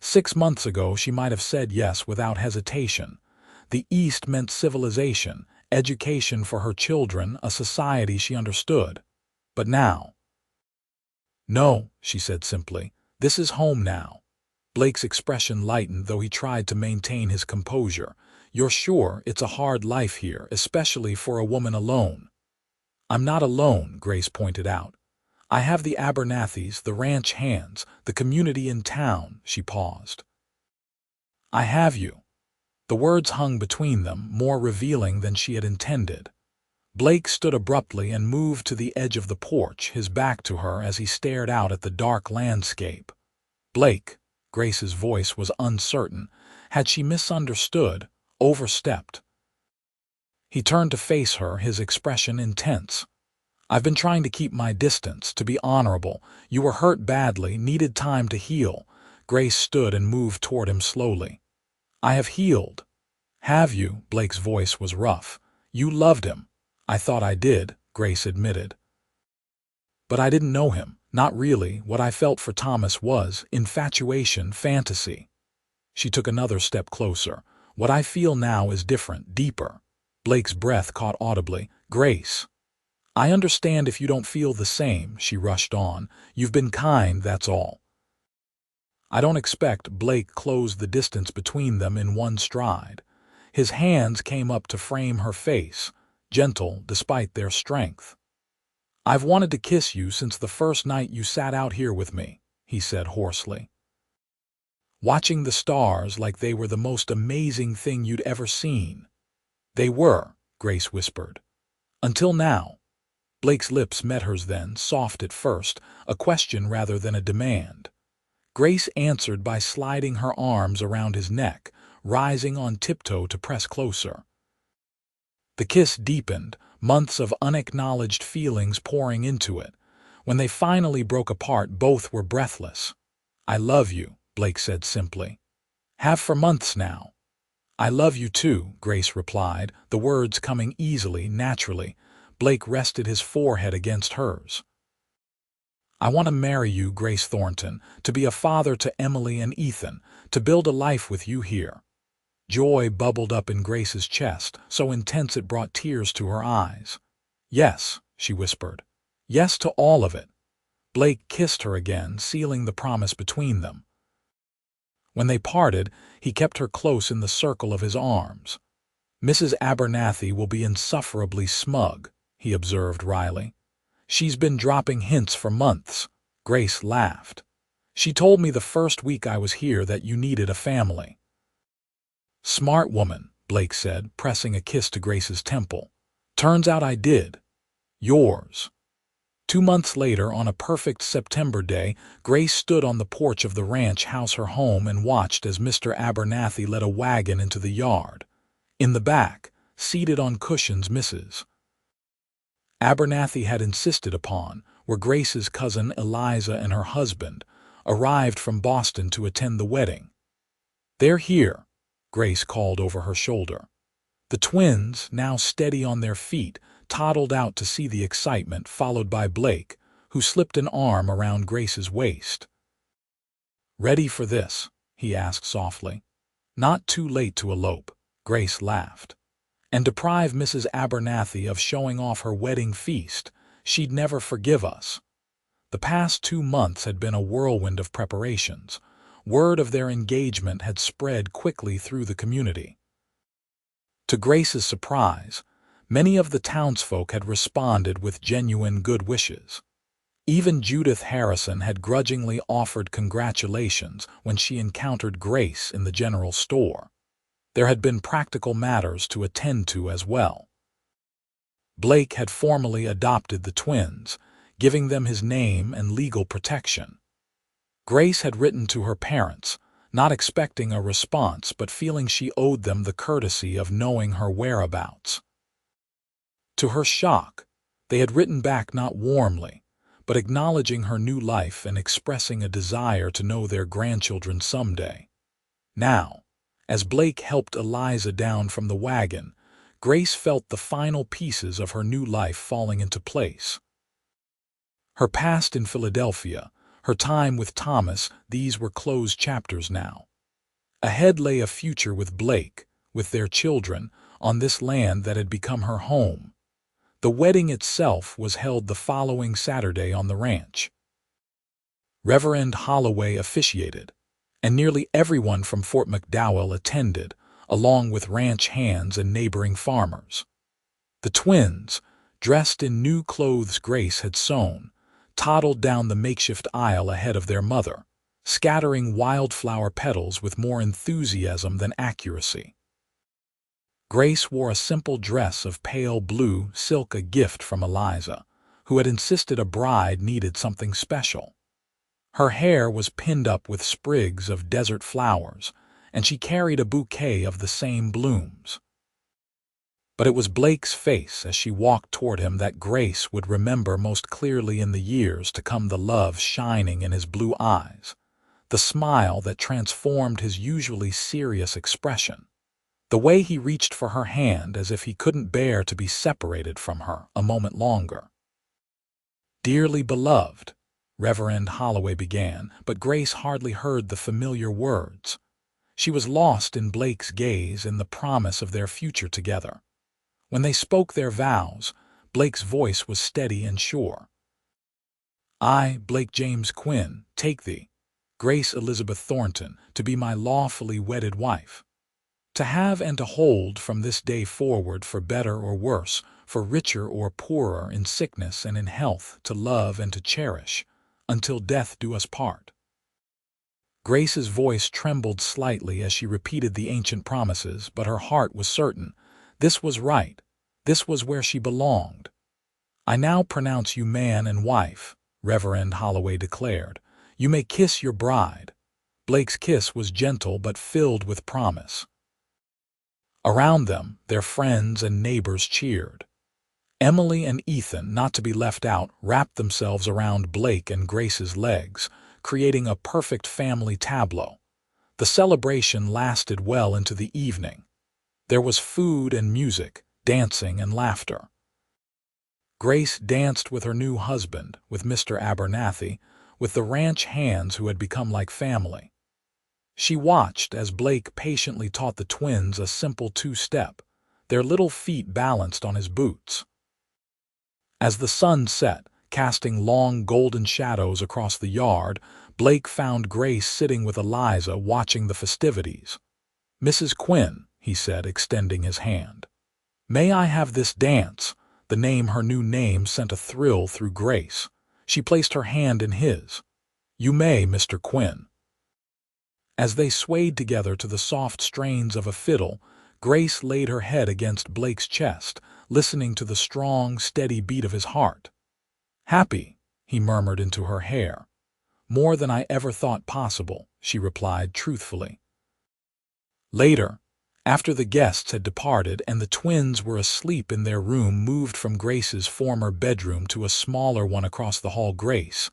6 months ago she might have said yes without hesitation. The East meant civilization, education for her children, a society she understood. But now— "No," she said simply. "This is home now." Blake's expression lightened, though he tried to maintain his composure. "You're sure it's a hard life here, especially for a woman alone?" "I'm not alone," Grace pointed out. "I have the Abernathys, the ranch hands, the community in town." She paused. "I have you." The words hung between them, more revealing than she had intended. Blake stood abruptly and moved to the edge of the porch, his back to her as he stared out at the dark landscape. "Blake," Grace's voice was uncertain. Had she misunderstood, overstepped? He turned to face her, his expression intense. "I've been trying to keep my distance, to be honorable. You were hurt badly, needed time to heal." Grace stood and moved toward him slowly. "I have healed." "Have you?" Blake's voice was rough. "You loved him." "I thought I did," Grace admitted. "But I didn't know him. Not really. What I felt for Thomas was infatuation, fantasy." She took another step closer. "What I feel now is different, deeper." Blake's breath caught audibly. "Grace, I understand if you don't feel the same," she rushed on. "You've been kind, that's all." "I don't expect." Blake closed the distance between them in one stride. His hands came up to frame her face, gentle despite their strength. "I've wanted to kiss you since the first night you sat out here with me," he said hoarsely. "Watching the stars like they were the most amazing thing you'd ever seen." "They were," Grace whispered. "Until now." Blake's lips met hers then, soft at first, a question rather than a demand. Grace answered by sliding her arms around his neck, rising on tiptoe to press closer. The kiss deepened, months of unacknowledged feelings pouring into it. When they finally broke apart, both were breathless. "I love you," Blake said simply. "Have for months now." "I love you too," Grace replied, the words coming easily, naturally. Blake rested his forehead against hers. "I want to marry you, Grace Thornton, to be a father to Emily and Ethan, to build a life with you here." Joy bubbled up in Grace's chest, so intense it brought tears to her eyes. "Yes," she whispered. "Yes to all of it." Blake kissed her again, sealing the promise between them. When they parted, he kept her close in the circle of his arms. "Mrs. Abernathy will be insufferably smug," he observed wryly. "She's been dropping hints for months." Grace laughed. "She told me the first week I was here that you needed a family." "Smart woman," Blake said, pressing a kiss to Grace's temple. "Turns out I did. Yours." 2 months later, on a perfect September day, Grace stood on the porch of the ranch house, her home, and watched as Mr. Abernathy led a wagon into the yard. In the back, seated on cushions, Mrs. Abernathy had insisted upon, were Grace's cousin Eliza and her husband, arrived from Boston to attend the wedding. "They're here," Grace called over her shoulder. The twins, now steady on their feet, toddled out to see the excitement, followed by Blake, who slipped an arm around Grace's waist. "Ready for this?" he asked softly. "Not too late to elope," Grace laughed. "And deprive Mrs. Abernathy of showing off her wedding feast. She'd never forgive us." The past 2 months had been a whirlwind of preparations. Word of their engagement had spread quickly through the community. To Grace's surprise, many of the townsfolk had responded with genuine good wishes. Even Judith Harrison had grudgingly offered congratulations when she encountered Grace in the general store. There had been practical matters to attend to as well. Blake had formally adopted the twins, giving them his name and legal protection. Grace had written to her parents, not expecting a response but feeling she owed them the courtesy of knowing her whereabouts. To her shock, they had written back not warmly, but acknowledging her new life and expressing a desire to know their grandchildren someday. Now, as Blake helped Eliza down from the wagon, Grace felt the final pieces of her new life falling into place. Her past in Philadelphia, her time with Thomas, these were closed chapters now. Ahead lay a future with Blake, with their children, on this land that had become her home. The wedding itself was held the following Saturday on the ranch. Reverend Holloway officiated, and nearly everyone from Fort McDowell attended, along with ranch hands and neighboring farmers. The twins, dressed in new clothes Grace had sewn, toddled down the makeshift aisle ahead of their mother, scattering wildflower petals with more enthusiasm than accuracy. Grace wore a simple dress of pale blue silk, a gift from Eliza, who had insisted a bride needed something special. Her hair was pinned up with sprigs of desert flowers, and she carried a bouquet of the same blooms. But it was Blake's face as she walked toward him that Grace would remember most clearly in the years to come, the love shining in his blue eyes, the smile that transformed his usually serious expression, the way he reached for her hand as if he couldn't bear to be separated from her a moment longer. "Dearly beloved," Reverend Holloway began, but Grace hardly heard the familiar words. She was lost in Blake's gaze, in the promise of their future together. When they spoke their vows, Blake's voice was steady and sure. "I, Blake James Quinn, take thee, Grace Elizabeth Thornton, to be my lawfully wedded wife, to have and to hold from this day forward, for better or worse, for richer or poorer, in sickness and in health, to love and to cherish, until death do us part." Grace's voice trembled slightly as she repeated the ancient promises, but her heart was certain. This was right. This was where she belonged. "I now pronounce you man and wife," Reverend Holloway declared. "You may kiss your bride." Blake's kiss was gentle but filled with promise. Around them, their friends and neighbors cheered. Emily and Ethan, not to be left out, wrapped themselves around Blake and Grace's legs, creating a perfect family tableau. The celebration lasted well into the evening. There was food and music, dancing and laughter. Grace danced with her new husband, with Mr. Abernathy, with the ranch hands who had become like family. She watched as Blake patiently taught the twins a simple two-step, their little feet balanced on his boots. As the sun set, casting long golden shadows across the yard, Blake found Grace sitting with Eliza watching the festivities. "Mrs. Quinn," he said, extending his hand. "May I have this dance?" The name, her new name, sent a thrill through Grace. She placed her hand in his. "You may, Mr. Quinn." As they swayed together to the soft strains of a fiddle, Grace laid her head against Blake's chest, listening to the strong, steady beat of his heart. "Happy," he murmured into her hair. "More than I ever thought possible," she replied truthfully. Later, after the guests had departed and the twins were asleep in their room moved from Grace's former bedroom to a smaller one across the hall, Grace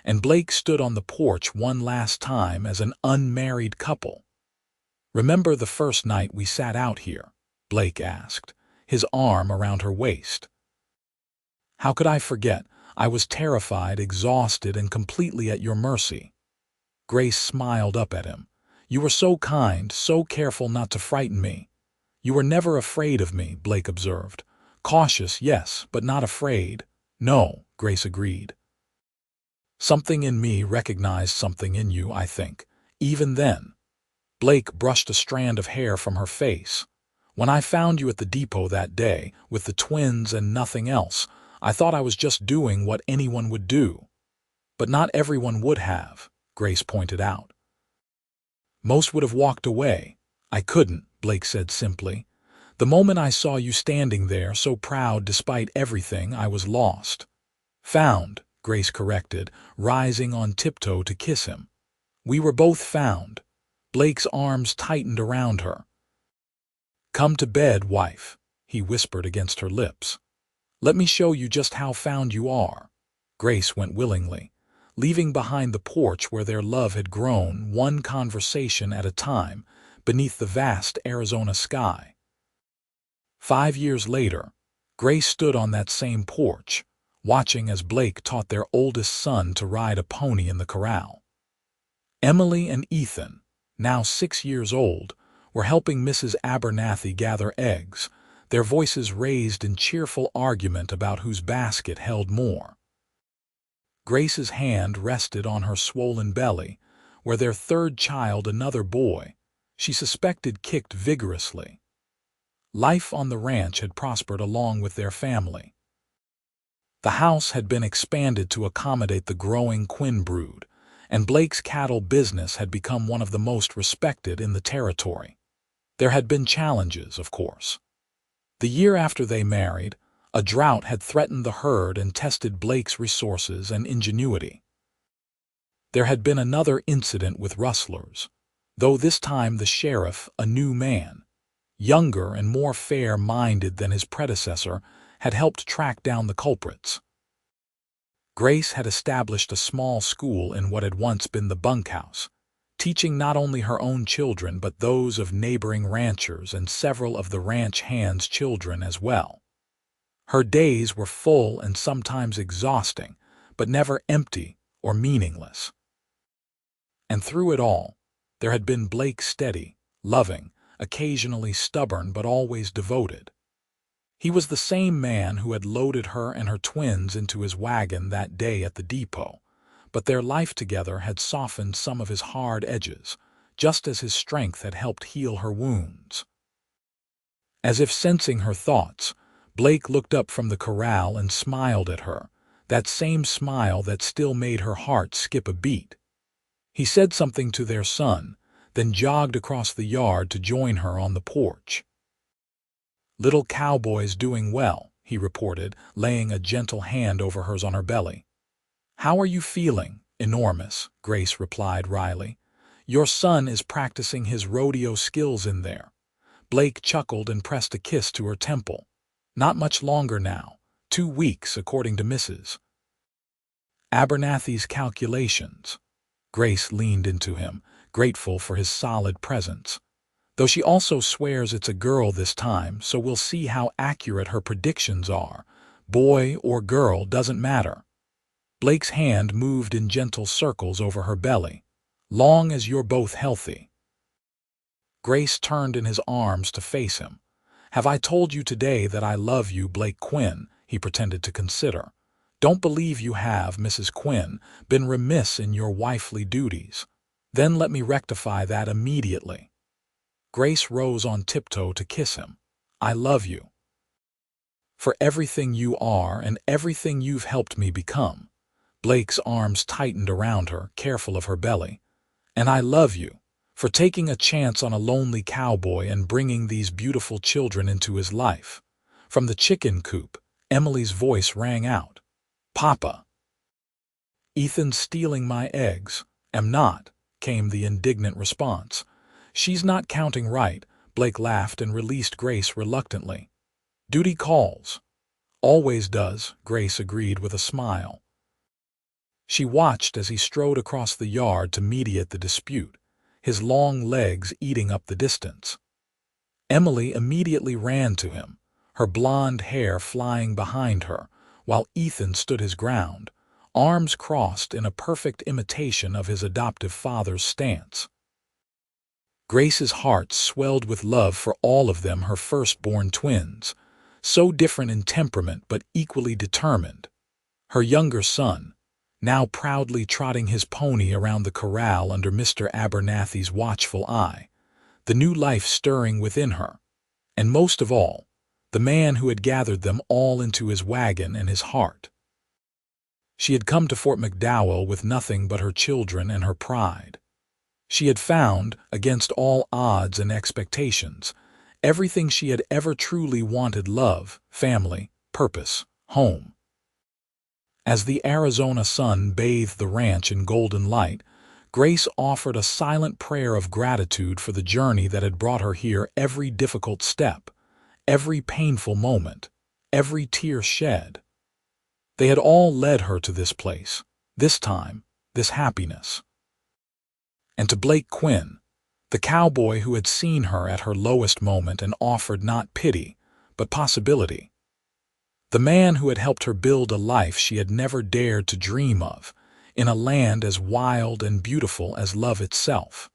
and Blake stood on the porch one last time as an unmarried couple. "Remember the first night we sat out here?" Blake asked, his arm around her waist. "How could I forget? I was terrified, exhausted, and completely at your mercy." Grace smiled up at him. "You were so kind, so careful not to frighten me." "You were never afraid of me," Blake observed. "Cautious, yes, but not afraid." "No," Grace agreed. "Something in me recognized something in you, I think. Even then." Blake brushed a strand of hair from her face. "When I found you at the depot that day, with the twins and nothing else, I thought I was just doing what anyone would do." "But not everyone would have," Grace pointed out. "Most would have walked away." "I couldn't," Blake said simply. "The moment I saw you standing there, so proud despite everything, I was lost." "Found," Grace corrected, rising on tiptoe to kiss him. "We were both found." Blake's arms tightened around her. "Come to bed, wife," he whispered against her lips. "Let me show you just how found you are." Grace went willingly, leaving behind the porch where their love had grown, one conversation at a time, beneath the vast Arizona sky. 5 years later, Grace stood on that same porch, watching as Blake taught their oldest son to ride a pony in the corral. Emily and Ethan, now 6 years old, were helping Mrs. Abernathy gather eggs, their voices raised in cheerful argument about whose basket held more. Grace's hand rested on her swollen belly, where their third child, another boy, she suspected kicked vigorously. Life on the ranch had prospered along with their family. The house had been expanded to accommodate the growing Quinn brood, and Blake's cattle business had become one of the most respected in the territory. There had been challenges, of course. The year after they married, a drought had threatened the herd and tested Blake's resources and ingenuity. There had been another incident with rustlers, though this time the sheriff, a new man, younger and more fair-minded than his predecessor, had helped track down the culprits. Grace had established a small school in what had once been the bunkhouse, teaching not only her own children but those of neighboring ranchers and several of the ranch hands' children as well. Her days were full and sometimes exhausting, but never empty or meaningless. And through it all, there had been Blake, steady, loving, occasionally stubborn but always devoted. He was the same man who had loaded her and her twins into his wagon that day at the depot, but their life together had softened some of his hard edges, just as his strength had helped heal her wounds. As if sensing her thoughts, Blake looked up from the corral and smiled at her, that same smile that still made her heart skip a beat. He said something to their son, then jogged across the yard to join her on the porch. "Little Cowboy's doing well," he reported, laying a gentle hand over hers on her belly. "How are you feeling?" "Enormous," Grace replied wryly. "Your son is practicing his rodeo skills in there." Blake chuckled and pressed a kiss to her temple. "Not much longer now. 2 weeks, according to Mrs. Abernathy's calculations." Grace leaned into him, grateful for his solid presence. "Though she also swears it's a girl this time, so we'll see how accurate her predictions are. Boy or girl doesn't matter." Blake's hand moved in gentle circles over her belly. "Long as you're both healthy." Grace turned in his arms to face him. "Have I told you today that I love you, Blake Quinn?" he pretended to consider. "Don't believe you have, Mrs. Quinn, been remiss in your wifely duties. Then let me rectify that immediately." Grace rose on tiptoe to kiss him. "I love you. For everything you are and everything you've helped me become." Blake's arms tightened around her, careful of her belly. "And I love you for taking a chance on a lonely cowboy and bringing these beautiful children into his life." From the chicken coop, Emily's voice rang out. "Papa!" "Ethan's stealing my eggs." "Am not," came the indignant response. "She's not counting right." Blake laughed and released Grace reluctantly. "Duty calls." "Always does," Grace agreed with a smile. She watched as he strode across the yard to mediate the dispute, his long legs eating up the distance. Emily immediately ran to him, her blonde hair flying behind her, while Ethan stood his ground, arms crossed in a perfect imitation of his adoptive father's stance. Grace's heart swelled with love for all of them, her firstborn twins, so different in temperament but equally determined. Her younger son, now proudly trotting his pony around the corral under Mr. Abernathy's watchful eye, the new life stirring within her, and most of all, the man who had gathered them all into his wagon and his heart. She had come to Fort McDowell with nothing but her children and her pride. She had found, against all odds and expectations, everything she had ever truly wanted: love, family, purpose, home. As the Arizona sun bathed the ranch in golden light, Grace offered a silent prayer of gratitude for the journey that had brought her here, every difficult step, every painful moment, every tear shed. They had all led her to this place, this time, this happiness. And to Blake Quinn, the cowboy who had seen her at her lowest moment and offered not pity, but possibility. The man who had helped her build a life she had never dared to dream of, in a land as wild and beautiful as love itself.